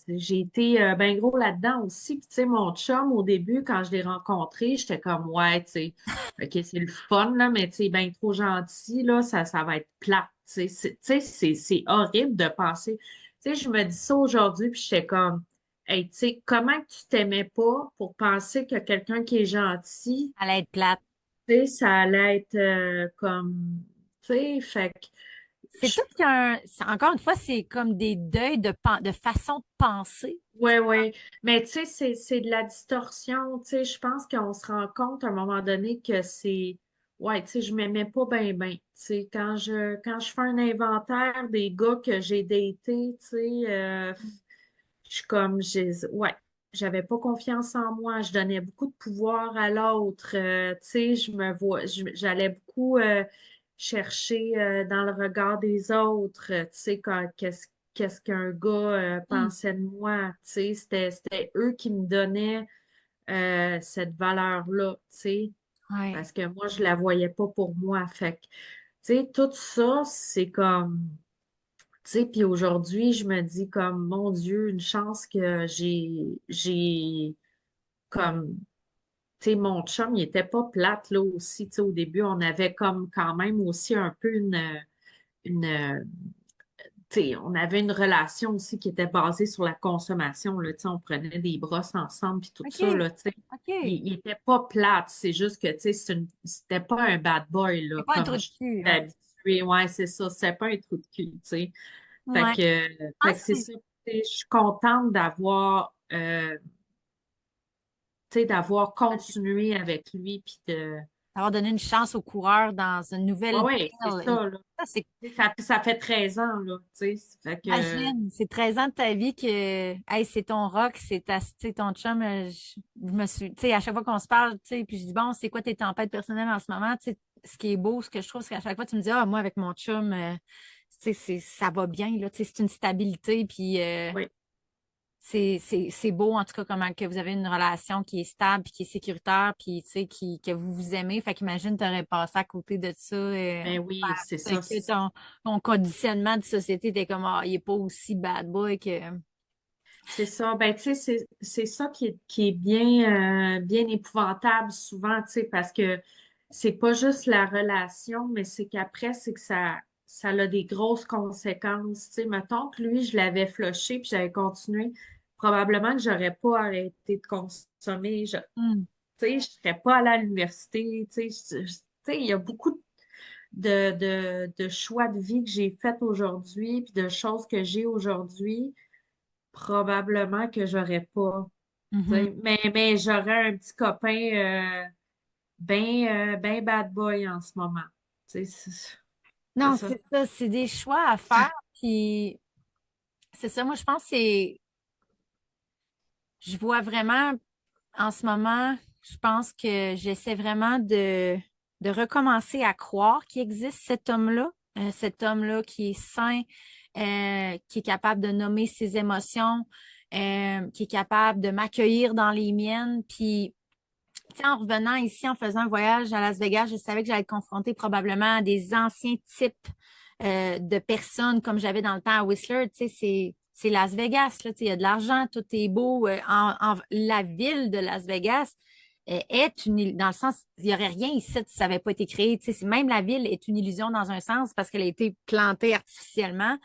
j'ai été ben gros là-dedans aussi, puis tu sais, mon chum, au début, quand je l'ai rencontré, j'étais comme, ouais, tu sais, OK, c'est le fun, là, mais tu sais, ben trop gentil, là, ça va être plate, tu sais, c'est horrible de penser, tu sais, je me dis ça aujourd'hui, puis j'étais comme, hey, tu sais, comment que tu t'aimais pas pour penser que quelqu'un qui est gentil, À l'aide plate. tu sais, ça allait être comme, tu sais, fait que, C'est tout encore une fois, c'est comme des deuils de façon de penser. ouais, ouais. Mais tu sais, c'est de la distorsion, tu sais, je pense qu'on se rend compte à un moment donné que c'est, ouais, tu sais, je m'aimais pas bien, bien. Tu sais, quand je fais un inventaire des gars que j'ai datés, tu sais, je suis comme, ouais, j'avais pas confiance en moi, je donnais beaucoup de pouvoir à l'autre, tu sais, j'allais beaucoup chercher dans le regard des autres, tu sais, qu'est-ce qu'un gars Hmm. pensait de moi, tu sais, c'était eux qui me donnaient cette valeur-là, tu sais, Ouais. parce que moi, je la voyais pas pour moi, fait que, tu sais, tout ça, c'est comme tu sais, puis aujourd'hui, je me dis comme, mon Dieu, une chance que j'ai, comme, tu sais, mon chum, il était pas plate, là, aussi, tu sais, au début, on avait comme quand même aussi un peu on avait une relation aussi qui était basée sur la consommation, là, on prenait des brosses ensemble puis tout ça, OK, là, OK. il était pas plate, c'est juste que, c'était pas un bad boy, là, C'est pas un trou comme de je suis cul, ouais. habituée. Ouais, c'est ça, c'est pas un trou de cul, tu sais. Ouais. Ah, Fait que c'est ça, je suis contente d'avoir continué avec lui, puis de... d'avoir donné une chance aux coureurs dans une Ouais, nouvelle ouais, c'est ville. ça, là. Ça, c'est, Ça fait 13 ans, là, tu sais. Fait que, imagine, c'est 13 ans de ta vie que, hey, c'est ton rock, c'est ton chum. Je me suis, tu sais, à chaque fois qu'on se parle, tu sais, puis je dis, bon, c'est quoi tes tempêtes personnelles en ce moment? Tu sais, ce qui est beau, ce que je trouve, c'est qu'à chaque fois, tu me dis, ah, moi, avec mon chum, tu sais, ça va bien, là, tu sais, c'est une stabilité, puis oui, c'est beau, en tout cas, comment que vous avez une relation qui est stable, puis qui est sécuritaire, puis, tu sais, que vous vous aimez. Fait qu'imagine, tu aurais passé à côté de ça, ben oui, c'est fait ça. que ton conditionnement de société était comme, ah, il est pas aussi bad boy que... C'est ça. Ben, tu sais, c'est ça qui est bien, bien épouvantable souvent, tu sais, parce que c'est pas juste la relation, mais c'est qu'après, c'est que ça a des grosses conséquences. Tu sais, mettons que lui, je l'avais flushé puis j'avais continué. Probablement que j'aurais pas arrêté de consommer. Hmm. Tu sais, je serais pas allée à l'université. Tu sais, il y a beaucoup de choix de vie que j'ai fait aujourd'hui puis de choses que j'ai aujourd'hui probablement que j'aurais pas. Tu Mhm. sais. Mais j'aurais un petit copain ben bad boy en ce moment. Tu sais, c'est Non, ça. c'est ça, c'est des choix à faire, puis c'est ça, moi, je pense que je vois vraiment, en ce moment, je pense que j'essaie vraiment de recommencer à croire qu'il existe cet homme-là qui est sain, qui est capable de nommer ses émotions, qui est capable de m'accueillir dans les miennes. Puis, tu sais, en revenant ici, en faisant un voyage à Las Vegas, je savais que j'allais être confrontée probablement à des anciens types de personnes comme j'avais dans le temps à Whistler. Tu sais, c'est Las Vegas, là, tu sais, il y a de l'argent, tout est beau. La ville de Las Vegas est dans le sens, il n'y aurait rien ici si ça n'avait pas été créé. Tu sais, même la ville est une illusion dans un sens parce qu'elle a été plantée artificiellement.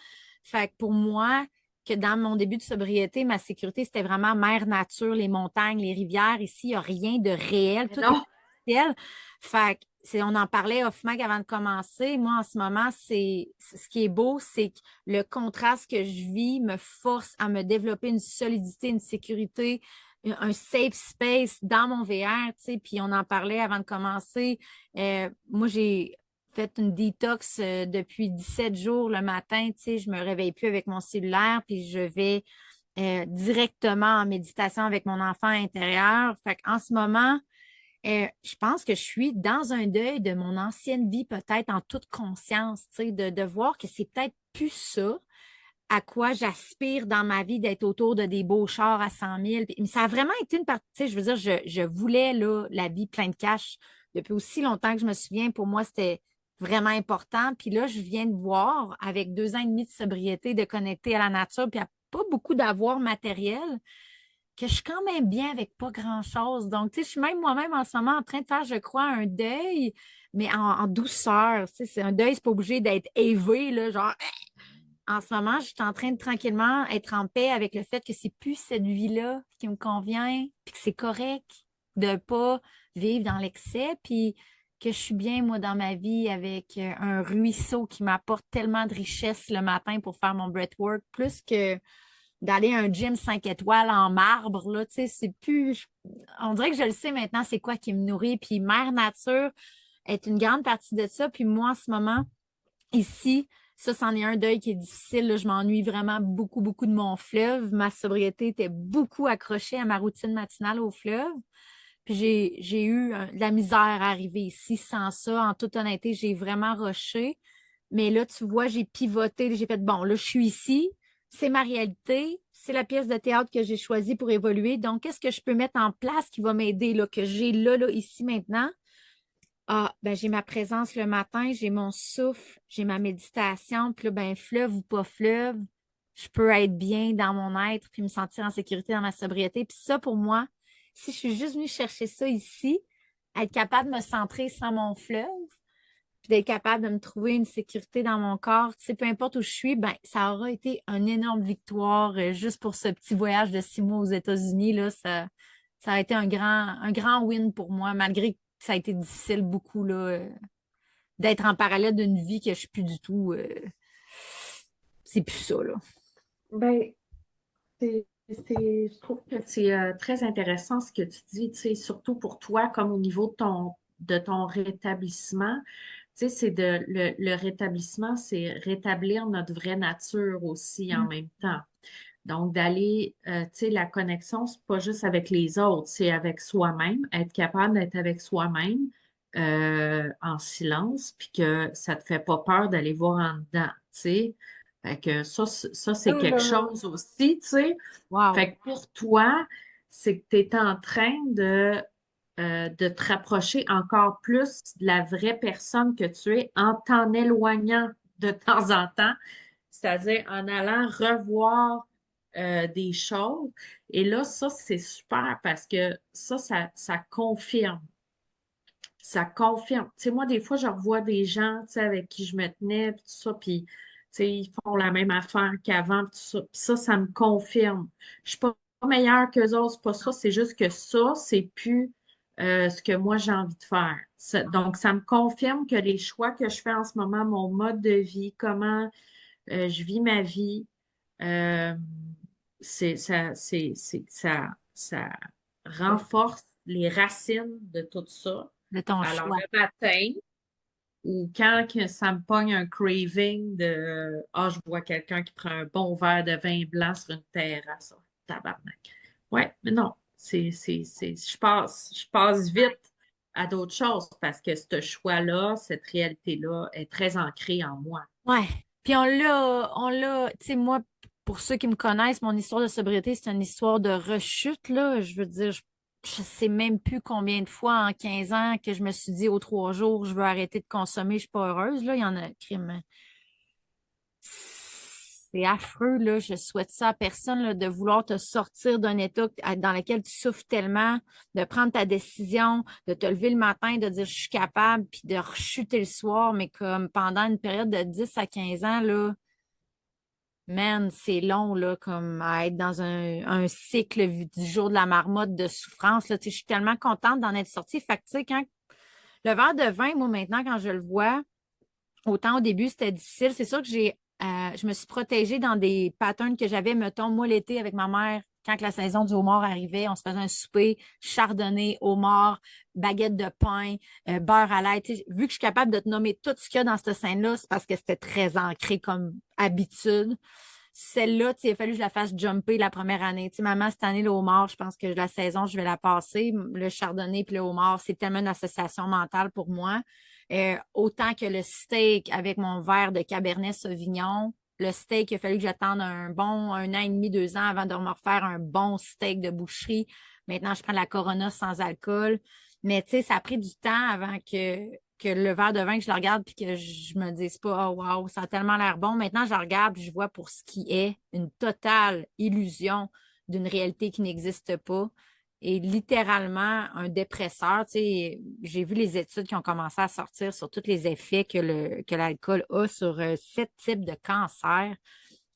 Fait que pour moi, que dans mon début de sobriété, ma sécurité, c'était vraiment mère nature, les montagnes, les rivières. Ici, il n'y a rien de réel, Mais tout est non, artificiel. Fait que on en parlait off-mic avant de commencer. Moi, en ce moment, ce qui est beau, c'est que le contraste que je vis me force à me développer une solidité, une sécurité, un safe space dans mon VR, tu sais. Puis on en parlait avant de commencer. Moi, j'ai fait une détox depuis 17 jours le matin, tu sais. Je me réveille plus avec mon cellulaire, puis je vais directement en méditation avec mon enfant intérieur. Fait qu'en ce moment, je pense que je suis dans un deuil de mon ancienne vie, peut-être en toute conscience, tu sais, de voir que c'est peut-être plus ça à quoi j'aspire dans ma vie d'être autour de des beaux chars à 100 000. Mais ça a vraiment été une partie, tu sais, je veux dire, je voulais là, la vie pleine de cash depuis aussi longtemps que je me souviens. Pour moi, c'était vraiment important. Puis là, je viens de voir, avec 2 ans et demi de sobriété, de connecter à la nature, puis à pas beaucoup d'avoir matériel, que je suis quand même bien avec pas grand-chose. Donc, tu sais, je suis même moi-même en ce moment en train de faire, je crois, un deuil, mais en douceur. Tu sais, c'est un deuil, c'est pas obligé d'être élevé, là, genre, en ce moment, je suis en train de tranquillement être en paix avec le fait que c'est plus cette vie-là qui me convient, puis que c'est correct de pas vivre dans l'excès, puis que je suis bien, moi, dans ma vie avec un ruisseau qui m'apporte tellement de richesse le matin pour faire mon breathwork, plus que d'aller à un gym 5 étoiles en marbre, là, tu sais, c'est plus... On dirait que je le sais maintenant, c'est quoi qui me nourrit, puis Mère Nature est une grande partie de ça, puis moi, en ce moment, ici, ça, c'en est un deuil qui est difficile. Là. Je m'ennuie vraiment beaucoup, beaucoup de mon fleuve. Ma sobriété était beaucoup accrochée à ma routine matinale au fleuve. Puis j'ai eu de la misère à arriver ici sans ça. En toute honnêteté, j'ai vraiment rushé. Mais là, tu vois, j'ai pivoté. J'ai fait, bon, là, je suis ici. C'est ma réalité. C'est la pièce de théâtre que j'ai choisie pour évoluer. Donc, qu'est-ce que je peux mettre en place qui va m'aider, là, que j'ai là, ici, maintenant? Ah, ben j'ai ma présence le matin, j'ai mon souffle, j'ai ma méditation, puis là, ben fleuve ou pas fleuve, je peux être bien dans mon être, puis me sentir en sécurité dans ma sobriété. Puis ça, pour moi, si je suis juste venue chercher ça ici, être capable de me centrer sans mon fleuve, puis d'être capable de me trouver une sécurité dans mon corps, tu sais, peu importe où je suis, ben, ça aura été une énorme victoire juste pour ce petit voyage de 6 mois aux États-Unis, là, ça a été un grand win pour moi, malgré que ça a été difficile beaucoup, là, d'être en parallèle d'une vie que je suis plus du tout, c'est plus ça, là. Ben, je trouve que c'est très intéressant ce que tu dis, tu sais, surtout pour toi, comme au niveau de ton rétablissement. Tu sais, le rétablissement, c'est rétablir notre vraie nature aussi en Mm. même temps. Donc, d'aller, tu sais, la connexion, c'est pas juste avec les autres, c'est avec soi-même, être capable d'être avec soi-même en silence, puis que ça te fait pas peur d'aller voir en dedans, tu sais. Fait que ça, c'est quelque chose aussi, tu sais. Wow. Fait que pour toi, c'est que tu es en train de te rapprocher encore plus de la vraie personne que tu es en t'en éloignant de temps en temps, c'est-à-dire en allant revoir des choses. Et là, ça, c'est super parce que ça confirme. Ça confirme. Tu sais, moi, des fois, je revois des gens, tu sais, avec qui je me tenais, puis tout ça, puis, tu sais, ils font la même affaire qu'avant, puis tout ça. Puis ça me confirme. Je suis pas meilleure qu'eux autres, c'est pas ça. C'est juste que ça, c'est plus ce que moi, j'ai envie de faire. Donc, ça me confirme que les choix que je fais en ce moment, mon mode de vie, comment je vis ma vie, euh, ça renforce les racines de tout ça. De ton Alors, choix. le matin, ou quand que ça me pogne un craving de je vois quelqu'un qui prend un bon verre de vin blanc sur une terrasse. Oh, tabarnak. Ouais, mais non. Je passe vite à d'autres choses parce que ce choix-là, cette réalité-là est très ancrée en moi. Ouais. Puis tu sais, moi, pour ceux qui me connaissent, mon histoire de sobriété, c'est une histoire de rechute, là. Je veux dire, je sais même plus combien de fois en 15 ans que je me suis dit aux 3 jours, je veux arrêter de consommer, je suis pas heureuse, là. Il y en a, crime. C'est affreux, là. Je souhaite ça à personne, là, de vouloir te sortir d'un état dans lequel tu souffres tellement, de prendre ta décision, de te lever le matin, de dire je suis capable, puis de rechuter le soir, mais comme pendant une période de 10 à 15 ans, là, man, c'est long, là, comme à être dans un cycle du jour de la marmotte de souffrance, là. Tu sais, je suis tellement contente d'en être sortie. Fait que, tu sais, quand le verre de vin, moi, maintenant, quand je le vois, autant au début, c'était difficile. C'est sûr que je me suis protégée dans des patterns que j'avais, mettons, moi, l'été avec ma mère, quand la saison du homard arrivait, on se faisait un souper, chardonnay, homard, baguette de pain, beurre à l'ail. Tu sais, vu que je suis capable de te nommer tout ce qu'il y a dans cette scène-là, c'est parce que c'était très ancré comme habitude. Celle-là, tu sais, il a fallu que je la fasse jumper la première année. Tu sais, maman, cette année, le homard, je pense que la saison, je vais la passer. Le chardonnay puis le homard, c'est tellement une association mentale pour moi. Autant que le steak avec mon verre de Cabernet Sauvignon. Le steak, il a fallu que j'attende un bon 1 an et demi, 2 ans avant de me refaire un bon steak de boucherie. Maintenant, je prends la Corona sans alcool. Mais tu sais, ça a pris du temps avant que le verre de vin, que je le regarde puis que je me dise pas, oh wow, ça a tellement l'air bon. Maintenant, je le regarde puis je vois pour ce qui est une totale illusion d'une réalité qui n'existe pas et littéralement un dépresseur. Tu sais, j'ai vu les études qui ont commencé à sortir sur tous les effets que l'alcool a sur 7 types de cancers.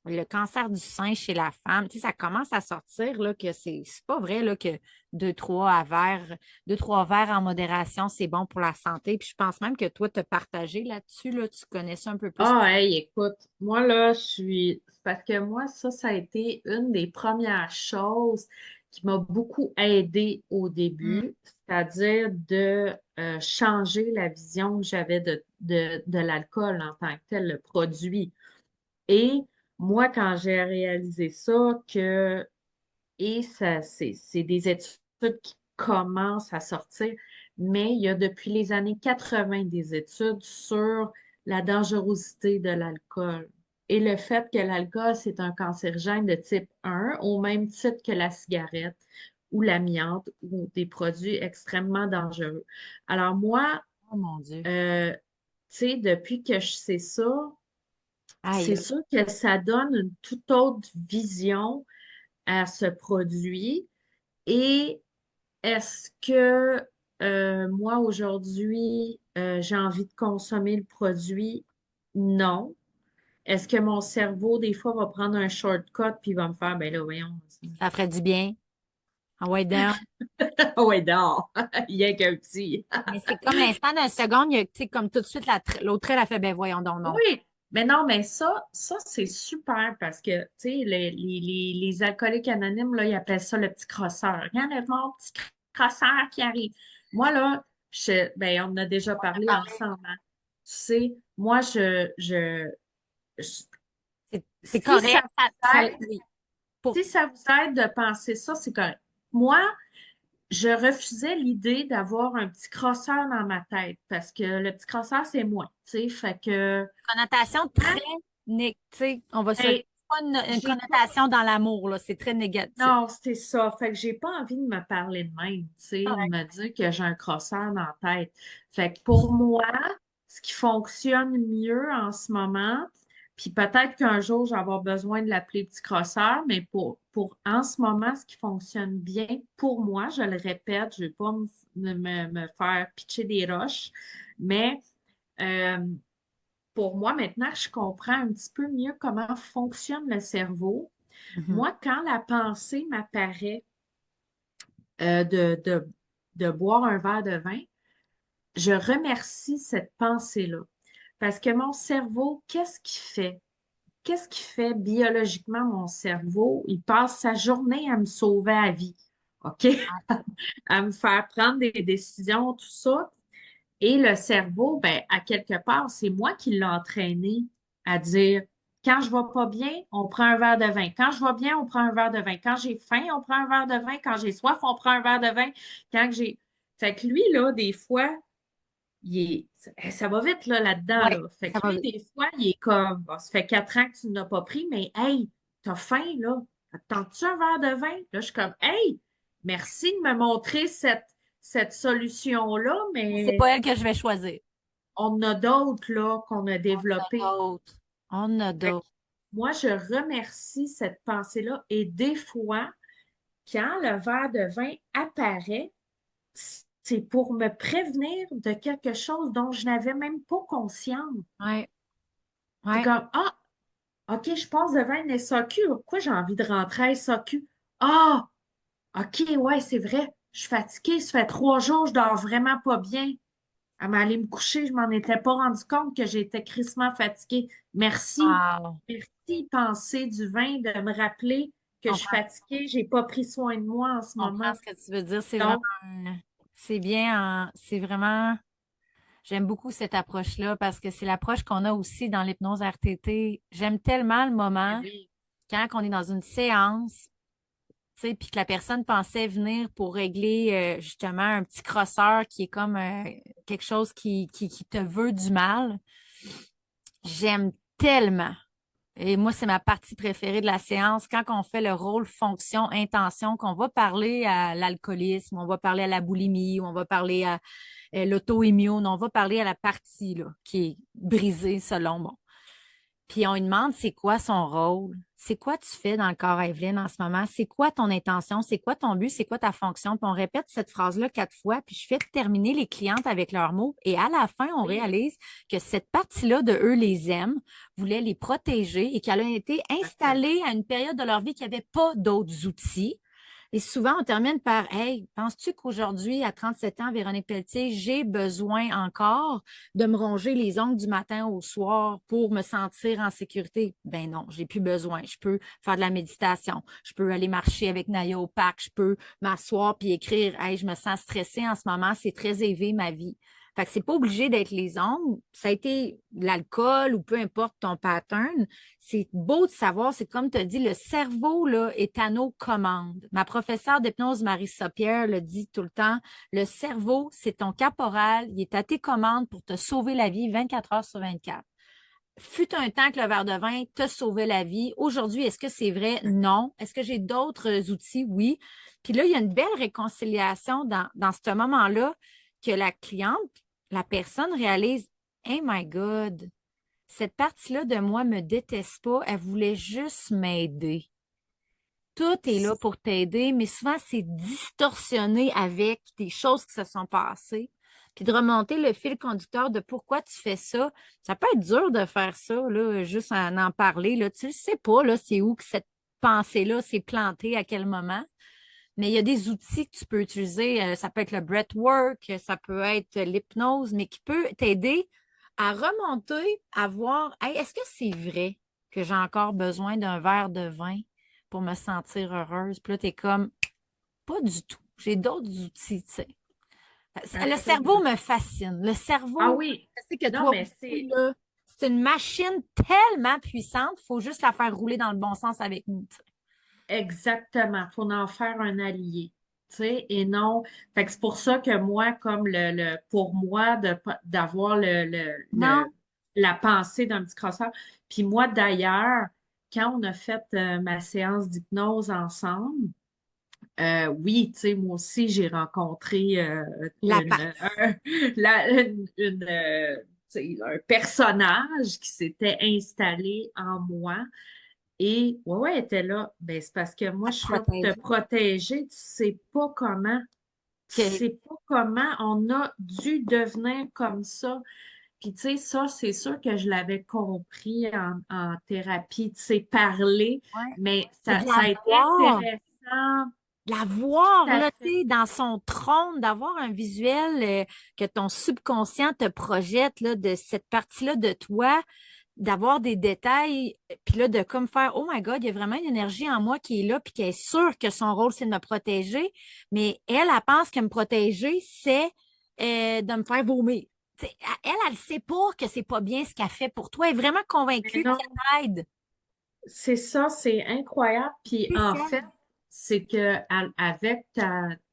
Le cancer du sein chez la femme, tu sais, ça commence à sortir là, que c'est pas vrai là, que 2, 3 verres en modération, c'est bon pour la santé. Puis je pense même que toi, te partager là-dessus, là, tu connais ça un peu plus. Hey, écoute, moi là, c'est parce que moi, ça a été une des premières choses qui m'a beaucoup aidée au Mm. début, c'est-à-dire de changer la vision que j'avais de l'alcool en tant que tel, le produit. Et moi, quand j'ai réalisé ça, et ça, c'est des études qui commencent à sortir, mais il y a depuis les années 80 des études sur la dangerosité de l'alcool et le fait que l'alcool, c'est un cancérigène de type 1, au même titre que la cigarette ou l'amiante ou des produits extrêmement dangereux. Alors moi, Oh mon Dieu. tu sais, depuis que je sais ça, Aïe, c'est sûr que ça donne une toute autre vision à ce produit. Et est-ce que moi, aujourd'hui, j'ai envie de consommer le produit? Non. Est-ce que mon cerveau, des fois, va prendre un shortcut puis va me faire, ben là, voyons. Ça ferait du bien. Ah ouais, down. Ah ouais, non, il y a qu'un petit. Mais c'est comme l'instant d'un seconde, il y a, tu sais, comme tout de suite, l'autre, elle a fait, ben voyons donc, non. Oui, mais non, mais ça c'est super parce que, tu sais, les alcooliques anonymes, là, ils appellent ça le petit crosseur. Regarde mon petit crosseur qui arrive. Moi, là, ben, on en a déjà parlé ensemble, hein. Tu sais, moi, je- C'est si ça correct. vous aide, Oui. Pour, si ça vous aide de penser ça, c'est correct. Moi, je refusais l'idée d'avoir un petit crosseur dans ma tête parce que le petit crosseur, c'est moi, tu sais, fait que connotation souvent, très tu sais, on va se le ben, c'est pas une j'ai pas. connotation dans l'amour, là. C'est très négatif. Non, c'est ça. Fait que j'ai pas envie de me parler de même, tu sais, de Correct. me dire que j'ai un crosseur dans la tête. Fait que pour moi, ce qui fonctionne mieux en ce moment, puis peut-être qu'un jour, je vais avoir besoin de l'appeler petit crosseur, mais pour en ce moment, ce qui fonctionne bien pour moi, je le répète, je vais pas me faire pitcher des roches, mais euh, pour moi, maintenant que je comprends un petit peu mieux comment fonctionne le cerveau, Mhm. moi, quand la pensée m'apparaît euh, de, de, de boire un verre de vin, je remercie cette pensée-là. Parce que mon cerveau, qu'est-ce qu'il fait? Qu'est-ce qui fait biologiquement mon cerveau? Il passe sa journée à me sauver la vie, OK? À me faire prendre des décisions, tout ça. Et le cerveau, ben, à quelque part, c'est moi qui l'ai entraîné à dire, quand je vais pas bien, on prend un verre de vin. Quand je vais bien, on prend un verre de vin. Quand j'ai faim, on prend un verre de vin. Quand j'ai soif, on prend un verre de vin. Quand j'ai... Fait que lui, là, des fois, ça va vite, là, là-dedans, Ouais, là. Fait ça que va lui, vite. des fois, il est comme, bon, ça fait 4 ans que tu n'as pas pris, mais hey, t'as faim, là. Attends-tu un verre de vin? Là, je suis comme, hey, merci de me montrer cette solution-là, C'est mais pas elle que je vais choisir. on a d'autres là qu'on a On a développées. d'autres. On a Fait que d'autres. moi, je remercie cette pensée-là et des fois, quand le verre de vin apparaît, c'est pour me prévenir de quelque chose dont je n'avais même pas conscience. Ouais, C'est ouais. comme, ah, OK, je passe devant une SAQ. Pourquoi j'ai envie de rentrer à SAQ? Ah, OK, ouais, c'est vrai. Je suis fatiguée. Ça fait 3 jours, je dors vraiment pas bien. À m'aller me coucher, je m'en étais pas rendu compte que j'étais crissement fatiguée. Merci. Wow. Merci, pensée du vin, de me rappeler Je que je suis comprends, fatiguée, j'ai pas pris soin de moi en ce je comprends moment. ce que tu veux dire. C'est vraiment, Donc, c'est bien, c'est vraiment, j'aime beaucoup cette approche-là parce que c'est l'approche qu'on a aussi dans l'hypnose RTT. J'aime tellement le ben moment oui, quand on est dans une séance, tu sais, puis que la personne pensait venir pour régler justement un petit crosseur qui est comme quelque chose qui te veut du mal. J'aime tellement. Et moi, c'est ma partie préférée de la séance, quand on fait le rôle fonction intention, qu'on va parler à l'alcoolisme, on va parler à la boulimie, on va parler à l'auto-immune, on va parler à la partie là, qui est brisée selon moi. Puis on lui demande c'est quoi son rôle, c'est quoi tu fais dans le corps Evelyne en ce moment, c'est quoi ton intention, c'est quoi ton but, c'est quoi ta fonction. Puis on répète cette phrase-là 4 fois, puis je fais terminer les clientes avec leurs mots. Et à la fin, on oui, réalise que cette partie-là de eux les aime, voulait les protéger et qu'elle a été exactement. installée à une période de leur vie qui n'avait pas d'autres outils. Et souvent, on termine par Hey, penses-tu qu'aujourd'hui, à 37 ans, Véronique Pelletier, j'ai besoin encore de me ronger les ongles du matin au soir pour me sentir en sécurité? Ben non, j'ai plus besoin. Je peux faire de la méditation. Je peux aller marcher avec Naya au parc. Je peux m'asseoir puis écrire Hey, je me sens stressée en ce moment. C'est très élevé ma vie. Fait que c'est pas obligé d'être les ongles. Ça a été l'alcool ou peu importe ton pattern. C'est beau de savoir, c'est comme tu as dit, le cerveau là, est à nos commandes. Ma professeure d'hypnose, Marie Sapierre, le dit tout le temps, le cerveau, c'est ton caporal, il est à tes commandes pour te sauver la vie 24 heures sur 24. Fut un temps que le verre de vin te sauvait la vie. Aujourd'hui, est-ce que c'est vrai? Non. Est-ce que j'ai d'autres outils? Oui. Puis là, il y a une belle réconciliation dans ce moment-là que la cliente, la personne réalise, Oh my God, cette partie-là de moi me déteste pas, elle voulait juste m'aider. tout est là pour t'aider, mais souvent, c'est distorsionné avec des choses qui se sont passées. Puis de remonter le fil conducteur de pourquoi tu fais ça. Ça peut être dur de faire ça, là, juste en parler. Là. Tu ne sais pas, là, c'est où que cette pensée-là s'est plantée, à quel moment. Mais il y a des outils que tu peux utiliser. Ça peut être le breathwork, ça peut être l'hypnose, mais qui peut t'aider à remonter, à voir, hey, est-ce que c'est vrai que j'ai encore besoin d'un verre de vin pour me sentir heureuse? Puis là, t'es comme, pas du tout. J'ai d'autres outils, tu sais. Le cerveau Absolument. me fascine. Le Ah cerveau, oui. je sais que Non, toi mais aussi, c'est là, c'est une machine tellement puissante, il faut juste la faire rouler dans le bon sens avec nous, tu sais. exactement. Faut en faire un allié. Tu sais, et non. Fait que c'est pour ça que moi, comme pour moi, d'avoir Non, la pensée d'un petit crosseur. Puis moi, d'ailleurs, quand on a fait ma séance d'hypnose ensemble, oui, tu sais, moi aussi, j'ai rencontré la partie. tu sais, un personnage qui s'était installé en moi. Et ouais, ouais, elle était là. Ben, c'est parce que moi, À je te suis là pour te protéger. protéger. Tu sais pas comment. Tu Que, sais pas comment on a dû devenir comme ça. Puis, tu sais, ça, c'est sûr que je l'avais compris en thérapie, tu sais, parler, ouais. mais Mais ça a été intéressant. de la Tout voir, à là, tu fait. sais, dans son trône, d'avoir un visuel que ton subconscient te projette, là, de cette partie-là de toi, d'avoir des détails, puis là, de comme faire, oh my God, il y a vraiment une énergie en moi qui est là, puis qui est sûre que son rôle, c'est de me protéger, mais elle pense que me protéger, c'est de me faire vomir. Tu sais, elle sait pas que c'est pas bien ce qu'elle fait pour toi. Elle est vraiment Mais convaincue que non, ça t'aide. c'est ça, c'est incroyable. Puis, en Spécial. fait, c'est que avec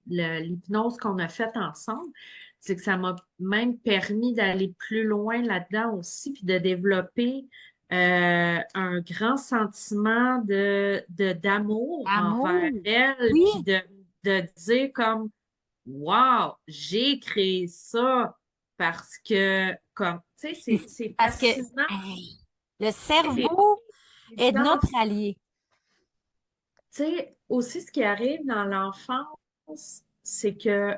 l'hypnose qu'on a faite ensemble, c'est que ça m'a même permis d'aller plus loin là-dedans aussi, puis de développer un grand sentiment d'amour envers Amour. elle, Oui, puis de dire comme wow, j'ai créé ça parce que comme tu sais, c'est parce que fascinant. hey, le Et, cerveau et est dans notre allié. Tu sais, aussi, ce qui arrive dans l'enfance, c'est que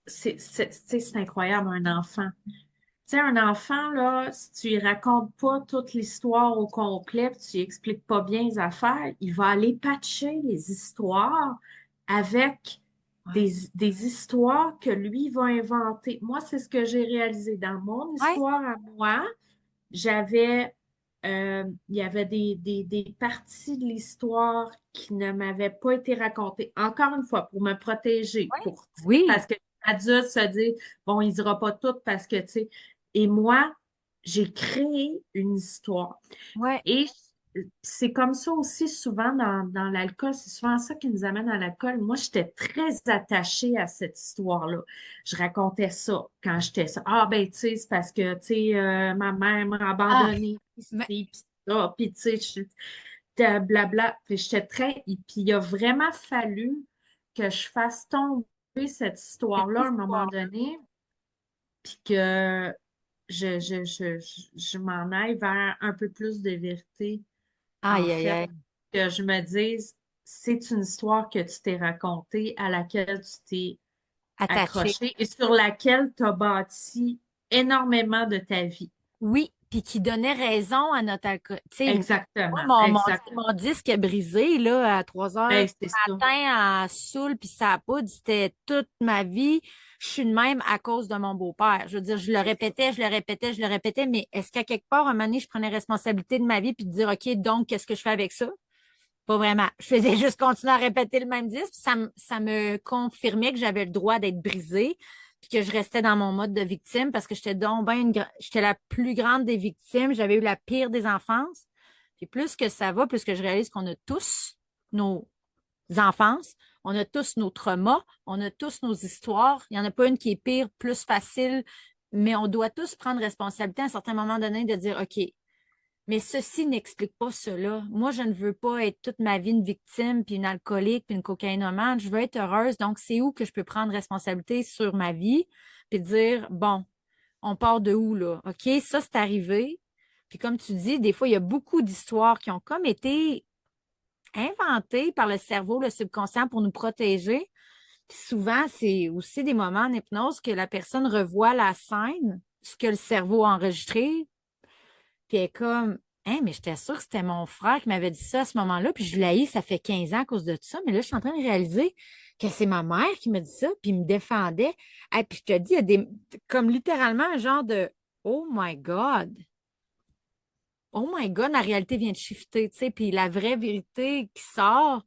tu sais, c'est incroyable, un enfant. Tu sais, un enfant, là, si tu lui racontes pas toute l'histoire au complet, puis tu lui expliques pas bien les affaires, il va aller patcher les histoires avec Ouais. des histoires que lui va inventer. Moi, c'est ce que j'ai réalisé dans mon Ouais. histoire à moi. J'avais, il y avait des parties de l'histoire qui ne m'avaient pas été racontées. Encore une fois, pour me protéger, Ouais. pour, tu sais, Oui. parce que l'adulte se dit, bon, il dira pas tout parce que, tu sais, et moi, j'ai créé une histoire. Ouais. Et c'est comme ça aussi souvent dans l'alcool, c'est souvent ça qui nous amène à l'alcool. Moi, j'étais très attachée à cette histoire-là. Je racontais ça quand j'étais ça. Ah ben tu sais, c'est parce que tu sais, ma mère m'a Ah, abandonnée, puis ci, mais puis ça, puis tu sais, blabla. Puis j'étais très. Et puis il a vraiment fallu que je fasse tomber cette cette histoire-là à un moment histoire. donné, puis que je m'en aille vers un peu plus de vérité en Aïe, aïe, fait, aïe. que je me dise, c'est une histoire que tu t'es racontée, à laquelle tu t'es Attaché. accroché et sur laquelle tu as bâti énormément de ta vie. Oui. Puis qui donnait raison à notre alcool. Tu sais, moi, Exactement, mon exactement. disque brisé, là, à 3 heures Ben, du c'est ça. matin, à Soul, puis ça a poudre, c'était toute ma vie. Je suis de même à cause de mon beau-père. Je veux dire, je le répétais, je le répétais, je le répétais, mais est-ce qu'à quelque part, un moment donné, je prenais responsabilité de ma vie puis de dire, OK, donc, qu'est-ce que je fais avec ça? Pas vraiment. Je faisais juste continuer à répéter le même disque, puis ça me confirmait que j'avais le droit d'être brisée, puis que je restais dans mon mode de victime parce que j'étais donc ben j'étais la plus grande des victimes, j'avais eu la pire des enfances. Puis plus que ça va, plus que je réalise qu'on a tous nos enfances, on a tous nos traumas, on a tous nos histoires. Il n'y en a pas une qui est pire, plus facile, mais on doit tous prendre responsabilité à un certain moment donné de dire, OK, mais ceci n'explique pas cela. Moi, je ne veux pas être toute ma vie une victime, puis une alcoolique, puis une cocaïnomane. Je veux être heureuse. Donc, c'est où que je peux prendre responsabilité sur ma vie, puis dire, bon, on part de où, là? OK, ça, c'est arrivé. Puis comme tu dis, des fois, il y a beaucoup d'histoires qui ont comme été inventé par le cerveau, le subconscient pour nous protéger. Puis souvent, c'est aussi des moments en hypnose que la personne revoit la scène, ce que le cerveau a enregistré, puis elle est comme, hein, mais j'étais sûre que c'était mon frère qui m'avait dit ça à ce moment-là, puis je l'ai, ça fait 15 ans à cause de tout ça, mais là, je suis en train de réaliser que c'est ma mère qui me dit ça, puis il me défendait. Et puis je te dis, il y a des, comme littéralement un genre de, oh my God, oh my God, la réalité vient de shifter, tu sais, puis la vraie vérité qui sort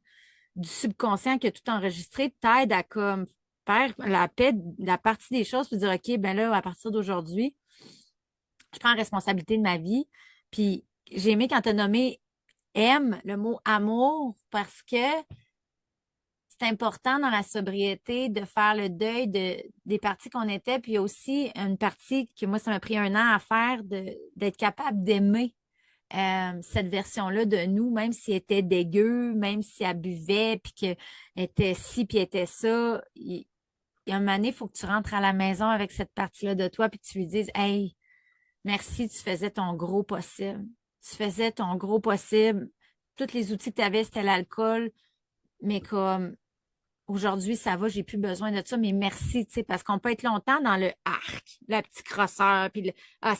du subconscient qui a tout enregistré t'aide à comme faire la paix, la partie des choses, puis dire, OK, ben là, à partir d'aujourd'hui, je prends responsabilité de ma vie. Puis j'ai aimé quand tu as nommé aime, le mot amour, parce que c'est important dans la sobriété de faire le deuil des parties qu'on était. Puis il y a aussi une partie que moi, ça m'a pris un an à faire, d'être capable d'aimer cette version-là de nous, même si elle était dégueu, même si elle buvait, puis qu'elle était ci, puis elle était ça. Il y a un moment donné, il faut que tu rentres à la maison avec cette partie-là de toi, puis tu lui dises, hey, merci, tu faisais ton gros possible. Tu faisais ton gros possible. Tous les outils que tu avais, c'était l'alcool. Mais comme aujourd'hui, ça va, j'ai plus besoin de ça. Mais merci, tu sais, parce qu'on peut être longtemps dans le arc, la petite crosseur, puis le ah,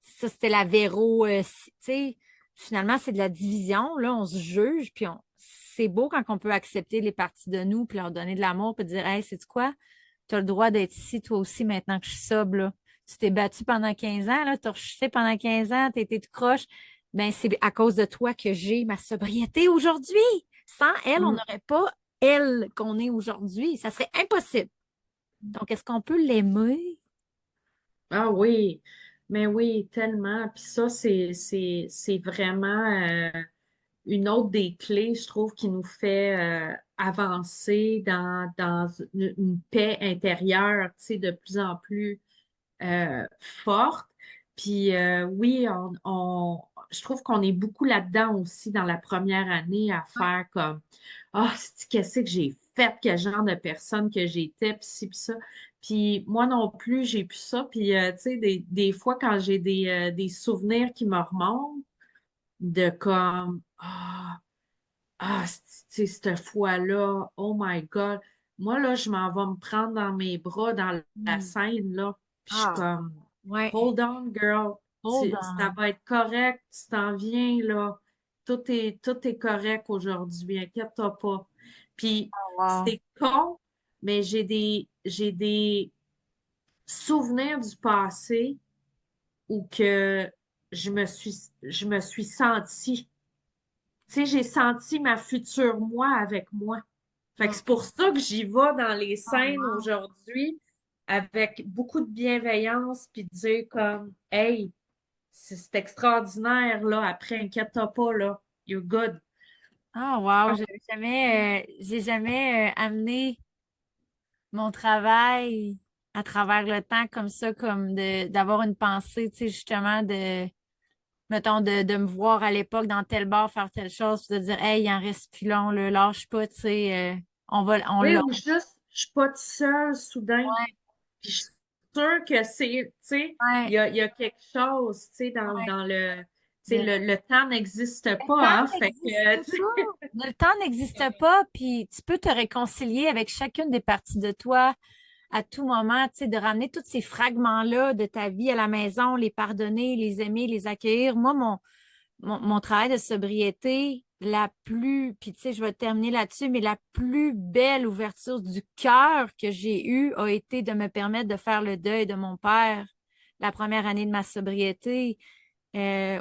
ça, c'était la Véro, tu sais. Finalement, c'est de la division. Là, on se juge, puis c'est beau quand on peut accepter les parties de nous, puis leur donner de l'amour, puis dire, hey, c'est quoi? Tu as le droit d'être ici, toi aussi, maintenant que je suis sobre, là. Tu t'es battu pendant 15 ans, là, tu as rechuté pendant 15 ans, tu été tout croche. Ben, c'est à cause de toi que j'ai ma sobriété aujourd'hui. Sans elle, on Mm. n'aurait pas elle qu'on est aujourd'hui. Ça serait impossible. Donc, est-ce qu'on peut l'aimer? Ah oui, mais oui, tellement. Puis ça, c'est vraiment une autre des clés, je trouve, qui nous fait avancer dans une paix intérieure, tu sais, de plus en plus forte. Puis oui, je trouve qu'on est beaucoup là-dedans aussi dans la première année à Ouais. faire comme ah, qu'est-ce que j'ai fait, quel genre de personne que j'étais, puis ci, puis ça. Puis moi non plus, j'ai plus ça. Puis tu sais, des fois, quand j'ai des souvenirs qui me remontent, de comme tu sais, cette fois-là, oh my God. Moi, là, je m'en vais me prendre dans mes bras dans la Hmm. scène, là. Puis je suis Ah, comme, ouais. hold on, girl. Hold Ça on. va être correct. Tu t'en viens, là. Tout est correct aujourd'hui. Inquiète-toi pas. Puis Oh, wow. c'est con, mais j'ai des souvenirs du passé où que je me suis sentie. Tu sais, j'ai senti ma future moi avec moi. Fait que Oh, c'est pour ça que j'y vais dans les oh, scènes wow. aujourd'hui avec beaucoup de bienveillance, puis dire comme, hey, c'est extraordinaire, là, après, inquiète-toi pas, là, you're good. Oh, wow. Ah, J'ai jamais amené mon travail à travers le temps comme ça, comme d'avoir une pensée, tu sais, justement, mettons, de me voir à l'époque dans tel bar faire telle chose, puis de dire, hey, il en reste plus long, là, lâche pas, tu sais, on oui, l'a. ou juste, je suis pas toute seule soudain. Ouais, Puis je suis sûre que c'est, tu sais, ouais, il y a quelque chose, tu sais, ouais. dans le, tu sais, De- le temps n'existe Le pas, temps hein, fait n'existe que, tu sais, pas. Le temps n'existe pas, puis tu peux te réconcilier avec chacune des parties de toi à tout moment, tu sais, de ramener tous ces fragments-là de ta vie à la maison, les pardonner, les aimer, les accueillir. Moi, mon travail de sobriété, puis tu sais, je vais terminer là-dessus, mais la plus belle ouverture du cœur que j'ai eue a été de me permettre de faire le deuil de mon père la première année de ma sobriété.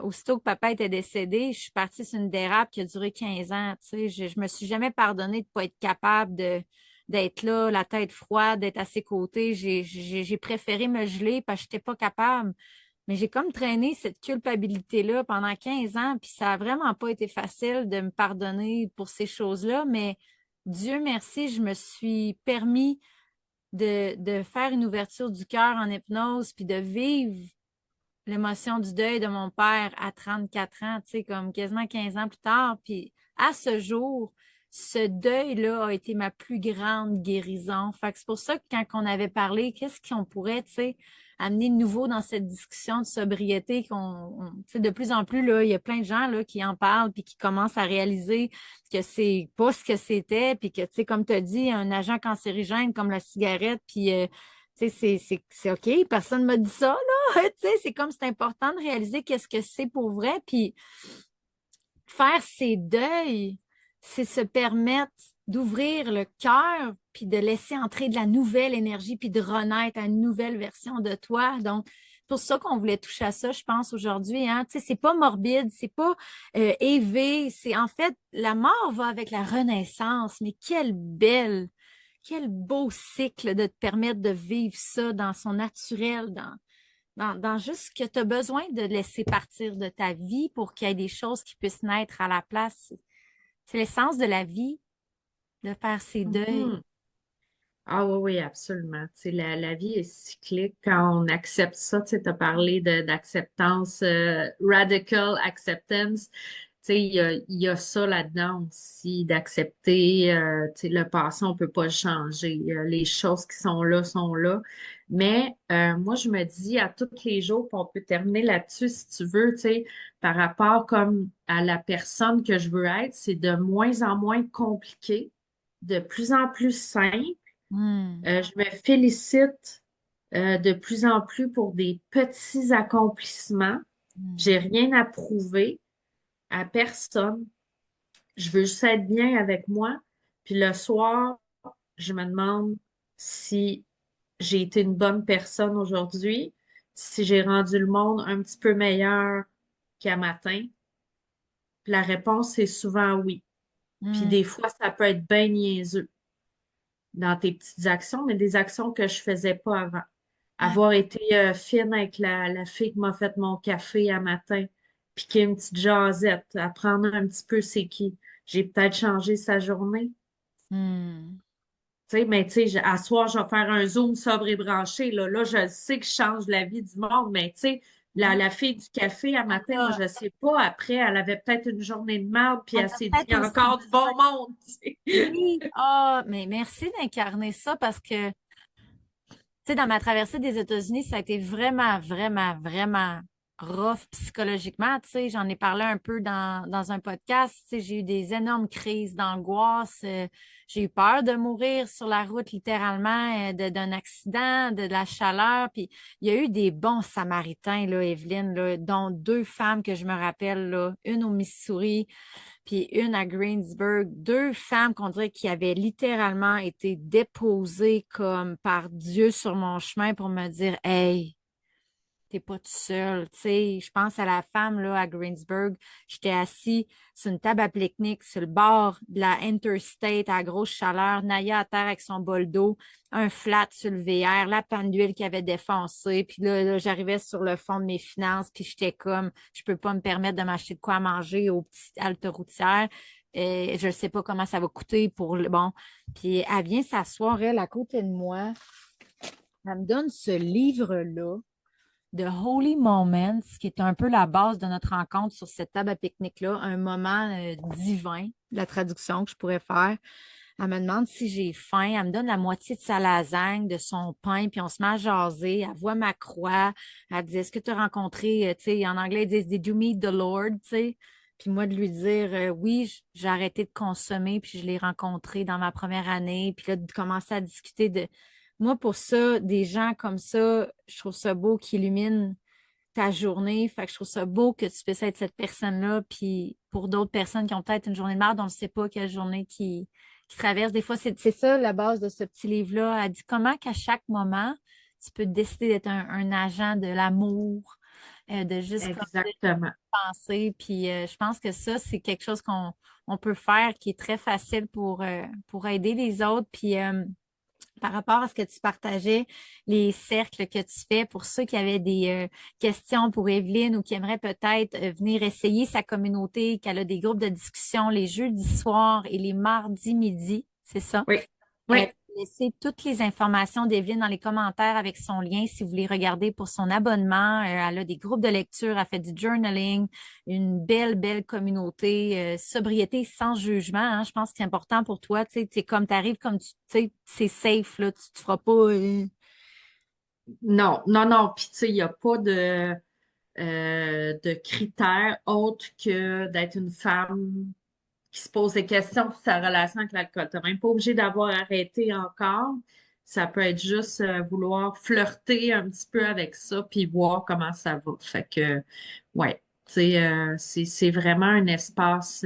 Aussitôt que papa était décédé, je suis partie sur une dérape qui a duré 15 ans. Tu sais, je me suis jamais pardonné de pas être capable d'être là, la tête froide, d'être à ses côtés. J'ai préféré me geler parce que j'étais pas capable. Mais j'ai comme traîné cette culpabilité-là pendant 15 ans, puis ça a vraiment pas été facile de me pardonner pour ces choses-là. Mais Dieu merci, je me suis permis de faire une ouverture du cœur en hypnose, puis de vivre l'émotion du deuil de mon père à 34 ans, tu sais, comme quasiment 15 ans plus tard. Puis à ce jour, ce deuil-là a été ma plus grande guérison. Fait que c'est pour ça que quand on avait parlé, qu'est-ce qu'on pourrait, tu sais, amener de nouveau dans cette discussion de sobriété tu sais, de plus en plus, là, il y a plein de gens, là, qui en parlent puis qui commencent à réaliser que c'est pas ce que c'était puis que, tu sais, comme tu as dit, un agent cancérigène comme la cigarette puis tu sais, c'est OK, personne ne m'a dit ça, là. Tu sais, c'est comme c'est important de réaliser qu'est-ce que c'est pour vrai. Puis faire ses deuils, c'est se permettre d'ouvrir le cœur, puis de laisser entrer de la nouvelle énergie, puis de renaître à une nouvelle version de toi. Donc, c'est pour ça qu'on voulait toucher à ça, je pense, aujourd'hui. Hein? Tu sais, c'est pas morbide, c'est pas élevé. C'est en fait, la mort va avec la renaissance, mais quel beau cycle de te permettre de vivre ça dans son naturel, dans juste ce que tu as besoin de laisser partir de ta vie pour qu'il y ait des choses qui puissent naître à la place. C'est l'essence de la vie, de faire ses deuils. Mhm. Ah oui, oui, absolument. Tu sais, la vie est cyclique. Quand on accepte ça, tu sais, as parlé d'acceptance, radical acceptance. Tu sais, il y a ça là-dedans aussi, d'accepter, tu sais, le passé, on peut pas le changer. Les choses qui sont là sont là. Mais moi, je me dis à tous les jours, puis on peut terminer là-dessus si tu veux, tu sais, par rapport comme à la personne que je veux être, c'est de moins en moins compliqué, de plus en plus simple. Hmm. Je me félicite de plus en plus pour des petits accomplissements. Hmm. J'ai rien à prouver à personne. Je veux juste être bien avec moi. Puis le soir, je me demande si j'ai été une bonne personne aujourd'hui, si j'ai rendu le monde un petit peu meilleur qu'à matin. Puis la réponse est souvent oui. Puis Hmm. des fois, ça peut être bien niaiseux dans tes petites actions, mais des actions que je faisais pas avant. Ah, Avoir été fine avec la fille qui m'a fait mon café à matin, piquer une petite jasette, apprendre un petit peu c'est qui. J'ai peut-être changé sa journée. hmm. Tu sais, mais tu sais, à soir, je vais faire un zoom sobre et branché. Là, je sais que je change la vie du monde, mais tu sais, Oui. la fille du café à Elle matin, moi, a, je sais pas. Après, elle avait peut-être une journée de merde, puis elle elle a s'est dit, il y peut-être a aussi encore du bon besoin. monde. Tu sais. Oui. Ah, mais merci d'incarner ça parce que sais, dans ma traversée des États-Unis, ça a été vraiment, vraiment, vraiment rough psychologiquement. Tu sais, j'en ai parlé un peu dans un podcast. Tu sais, j'ai eu des énormes crises d'angoisse. J'ai eu peur de mourir sur la route, littéralement, d'un accident, de la chaleur. Puis il y a eu des bons Samaritains, là, Evelyne, là, dont deux femmes que je me rappelle, là, une au Missouri, puis une à Greensburg, deux femmes qu'on dirait qui avaient littéralement été déposées comme par Dieu sur mon chemin pour me dire, hey, t'es pas tout seul. Tu sais, je pense à la femme là, à Greensburg. J'étais assis sur une table à pique-nique sur le bord de la Interstate à grosse chaleur, Naya à terre avec son bol d'eau, un flat sur le VR, la pendule qui avait défoncé. Puis là, j'arrivais sur le fond de mes finances, puis j'étais comme, je peux pas me permettre de m'acheter de quoi manger aux petites haltes routières. Et je ne sais pas comment ça va coûter pour le bon. Puis elle vient s'asseoir, elle, à côté de moi. Elle me donne ce livre-là de Holy Moments, qui est un peu la base de notre rencontre sur cette table à pique-nique-là, un moment divin, la traduction que je pourrais faire. Elle me demande si j'ai faim, elle me donne la moitié de sa lasagne, de son pain, puis on se met à jaser, elle voit ma croix, elle dit, est-ce que tu as rencontré, tu sais, en anglais, ils disent, Did you meet the Lord, tu sais? Puis moi, de lui dire, oui, j'ai arrêté de consommer, puis je l'ai rencontré dans ma première année, puis là, de commencer à discuter de moi, pour ça, des gens comme ça, je trouve ça beau qui illuminent ta journée. Fait que je trouve ça beau que tu puisses être cette personne-là. Puis pour d'autres personnes qui ont peut-être une journée de merde, on ne sait pas quelle journée qui traverse. Des fois, c'est ça la base de ce petit livre-là. Elle dit comment qu'à chaque moment, tu peux décider d'être un agent de l'amour, de juste comme Exactement. penser. Puis je pense que ça, c'est quelque chose qu'on peut faire qui est très facile pour aider les autres. Puis par rapport à ce que tu partageais, les cercles que tu fais pour ceux qui avaient des questions pour Evelyne ou qui aimeraient peut-être venir essayer sa communauté, qu'elle a des groupes de discussion les jeudis soirs et les mardis midi, c'est ça? Oui. Euh, Oui. laisser toutes les informations d'Evelyne dans les commentaires avec son lien si vous voulez regarder pour son abonnement. Elle a des groupes de lecture, elle fait du journaling, une belle, belle communauté, sobriété sans jugement. Hein. Je pense que c'est important pour toi. Tu sais, t'es comme t'arrives comme tu sais, c'est safe, là. Tu te feras pas. Non, non, non. Puis, tu sais, il n'y a pas de critères autres que d'être une femme qui se pose des questions sur sa relation avec l'alcool. T'es même pas obligé d'avoir arrêté encore. Ça peut être juste vouloir flirter un petit peu avec ça puis voir comment ça va. Fait que, ouais, tu sais, c'est vraiment un espace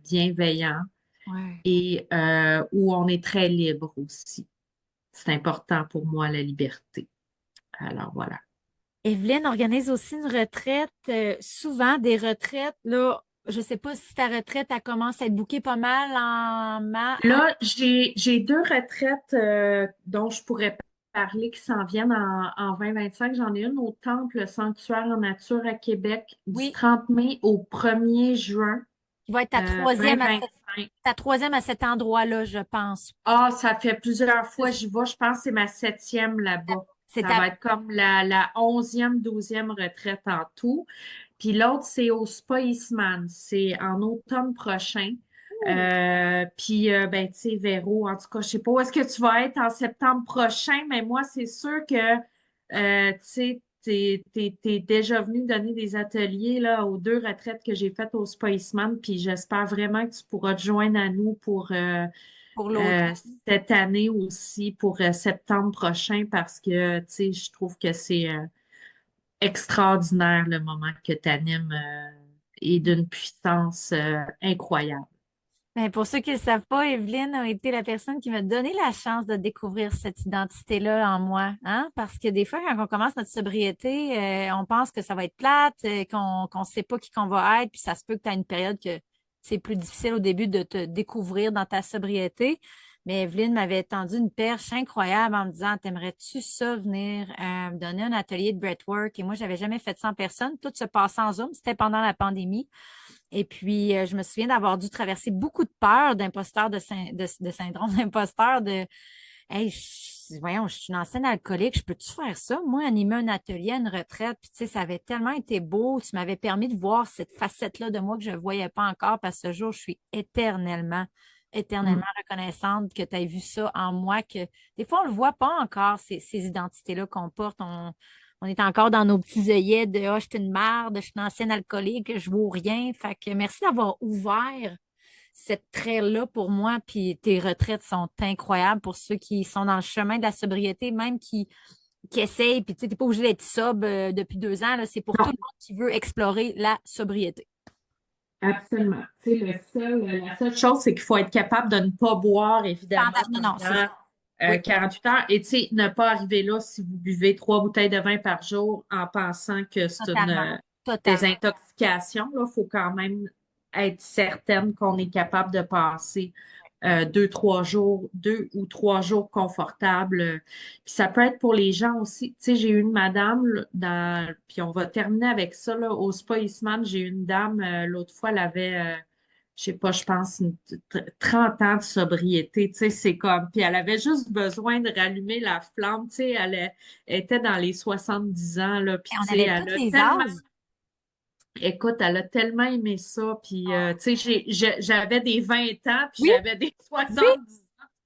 bienveillant Ouais. et où on est très libre aussi. C'est important pour moi, la liberté. Alors voilà. Evelyne organise aussi une retraite, souvent des retraites, là, je sais pas si ta retraite, elle commence à être bookée pas mal Là, j'ai deux retraites dont je pourrais parler qui s'en viennent en 2025. J'en ai une au Temple Sanctuaire en Nature à Québec du oui, 30 mai au 1er juin qui va être euh, 2025. ta troisième à cet endroit-là, je pense. Ah, ça fait plusieurs fois j'y vais. Je pense que c'est ma septième là-bas. C'est Ça ta, va être comme la 11e, 12e retraite en tout. Puis l'autre, c'est au Spa Eastman. C'est en automne prochain. Puis, ben, tu sais, Véro, en tout cas, je sais pas où est-ce que tu vas être en septembre prochain, mais moi, c'est sûr que, tu sais, t'es déjà venu donner des ateliers, là, aux deux retraites que j'ai faites au Spa Eastman, puis j'espère vraiment que tu pourras te joindre à nous pour pour l'autre. cette année aussi, pour septembre prochain, parce que, tu sais, je trouve que c'est extraordinaire le moment que tu animes et d'une puissance incroyable. Ben, pour ceux qui ne le savent pas, Evelyne a été la personne qui m'a donné la chance de découvrir cette identité-là en moi. Hein? Parce que des fois, quand on commence notre sobriété, on pense que ça va être plate, qu'on ne sait pas qui qu'on va être, puis ça se peut que tu as une période que c'est plus difficile au début de te découvrir dans ta sobriété. Mais Evelyne m'avait tendu une perche incroyable en me disant, t'aimerais-tu ça venir me donner un atelier de breathwork? Et moi, j'avais jamais fait ça en personne. Tout se passait en Zoom. C'était pendant la pandémie. Et puis, je me souviens d'avoir dû traverser beaucoup de peur d'imposteur, de syndrome d'imposteur, de Hey, voyons, je suis une ancienne alcoolique, je peux-tu faire ça? Moi, animer un atelier, une retraite, puis tu sais, ça avait tellement été beau, tu m'avais permis de voir cette facette-là de moi que je ne voyais pas encore, parce que ce jour, je suis éternellement, Mm. éternellement reconnaissante que tu aies vu ça en moi, que des fois, on ne le voit pas encore, ces identités-là qu'on porte. On est encore dans nos petits œillets de je suis une merde, je suis une ancienne alcoolique, je vaux rien. Fait que merci d'avoir ouvert cette trait-là pour moi. Puis tes retraites sont incroyables pour ceux qui sont dans le chemin de la sobriété, même qui essayent. Puis tu sais, t'es pas obligé d'être sobre depuis 2 ans. Là, c'est pour tout Non, le monde qui veut explorer la sobriété. absolument. Tu sais, la seule chose, c'est qu'il faut être capable de ne pas boire, évidemment, Non, non, c'est pendant ça. Oui, 48 heures. Et tu sais, ne pas arriver là si vous buvez 3 bouteilles de vin par jour en pensant que c'est une totalement. Totalement. désintoxication. Il faut quand même être certaine qu'on est capable de passer 2, 3 jours, 2 ou 3 jours confortables. Puis ça peut être pour les gens aussi. Tu sais, j'ai eu une madame puis on va terminer avec ça là, au Spa Eastman. J'ai eu une dame l'autre fois, elle avait je sais pas, je pense 30 ans de sobriété, tu sais, c'est comme, puis elle avait juste besoin de rallumer la flamme, tu sais, elle était dans les 70 ans, là, puis Et tu on sais, avait tous elle a les tellement, âges. écoute, elle a tellement aimé ça, puis Ah, tu sais, j'avais des 20 ans, puis oui, j'avais des oui. 70 ans,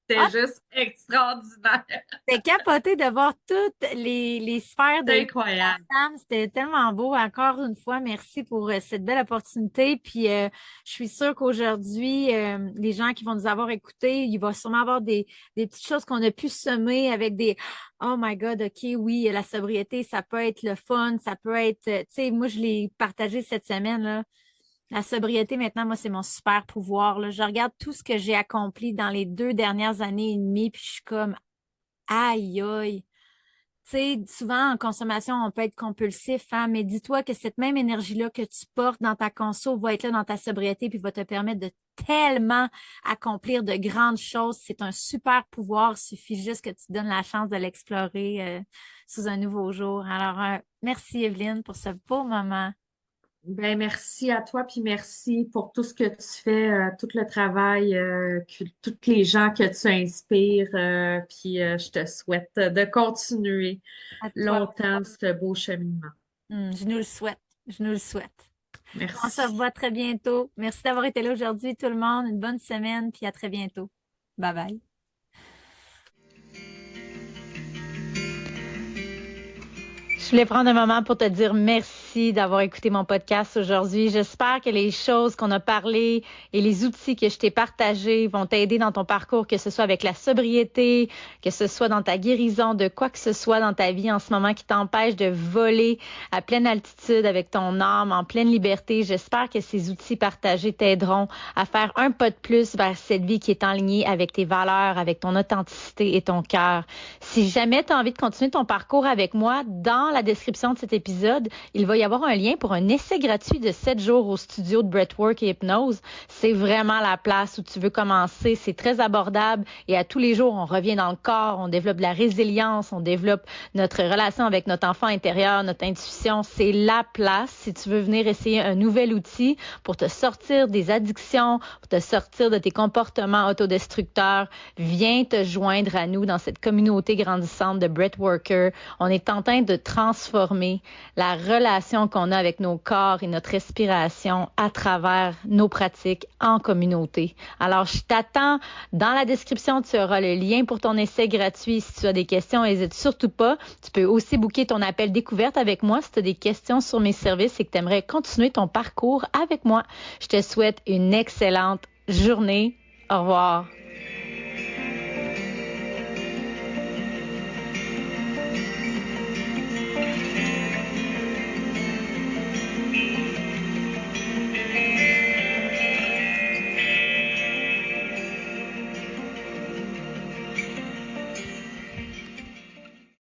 c'était Ah, juste extraordinaire, c'était capoté de voir toutes les sphères de c'est vie de la incroyable. femme. C'était tellement beau. Encore une fois, merci pour cette belle opportunité. Puis, je suis sûre qu'aujourd'hui, les gens qui vont nous avoir écoutés, il va sûrement avoir des petites choses qu'on a pu semer avec des Oh my God, OK, oui, la sobriété, ça peut être le fun, ça peut être, tu sais, moi, je l'ai partagé cette semaine, là. La sobriété, maintenant, moi, c'est mon super pouvoir, là. Je regarde tout ce que j'ai accompli dans les 2 dernières années et demie, puis je suis comme aïe, aïe. Tu sais, souvent en consommation, on peut être compulsif, hein, mais dis-toi que cette même énergie-là que tu portes dans ta conso va être là dans ta sobriété puis va te permettre de tellement accomplir de grandes choses. C'est un super pouvoir. Il suffit juste que tu te donnes la chance de l'explorer sous un nouveau jour. Alors, merci Evelyne pour ce beau moment. Ben, merci à toi, puis merci pour tout ce que tu fais, tout le travail, toutes les gens que tu inspires, puis je te souhaite de continuer À toi aussi. longtemps ce beau cheminement. Je nous le souhaite. Je nous le souhaite. On se Merci. revoit très bientôt. Merci d'avoir été là aujourd'hui, tout le monde. Une bonne semaine, puis à très bientôt. Bye bye. Je voulais prendre un moment pour te dire merci d'avoir écouté mon podcast aujourd'hui. J'espère que les choses qu'on a parlé et les outils que je t'ai partagés vont t'aider dans ton parcours, que ce soit avec la sobriété, que ce soit dans ta guérison, de quoi que ce soit dans ta vie en ce moment qui t'empêche de voler à pleine altitude avec ton âme, en pleine liberté. J'espère que ces outils partagés t'aideront à faire un pas de plus vers cette vie qui est en ligne avec tes valeurs, avec ton authenticité et ton cœur. Si jamais tu as envie de continuer ton parcours avec moi, dans la description de cet épisode, il va y avoir un lien pour un essai gratuit de 7 jours au studio de Breathwork et Hypnose. C'est vraiment la place où tu veux commencer. C'est très abordable et à tous les jours, on revient dans le corps, on développe de la résilience, on développe notre relation avec notre enfant intérieur, notre intuition. C'est la place si tu veux venir essayer un nouvel outil pour te sortir des addictions, pour te sortir de tes comportements autodestructeurs. Viens te joindre à nous dans cette communauté grandissante de Breathworkers. On est en train de transformer la relation qu'on a avec nos corps et notre respiration à travers nos pratiques en communauté. Alors, je t'attends. Dans la description, tu auras le lien pour ton essai gratuit. Si tu as des questions, n'hésite surtout pas. Tu peux aussi booker ton appel découverte avec moi si tu as des questions sur mes services et que tu aimerais continuer ton parcours avec moi. Je te souhaite une excellente journée. Au revoir.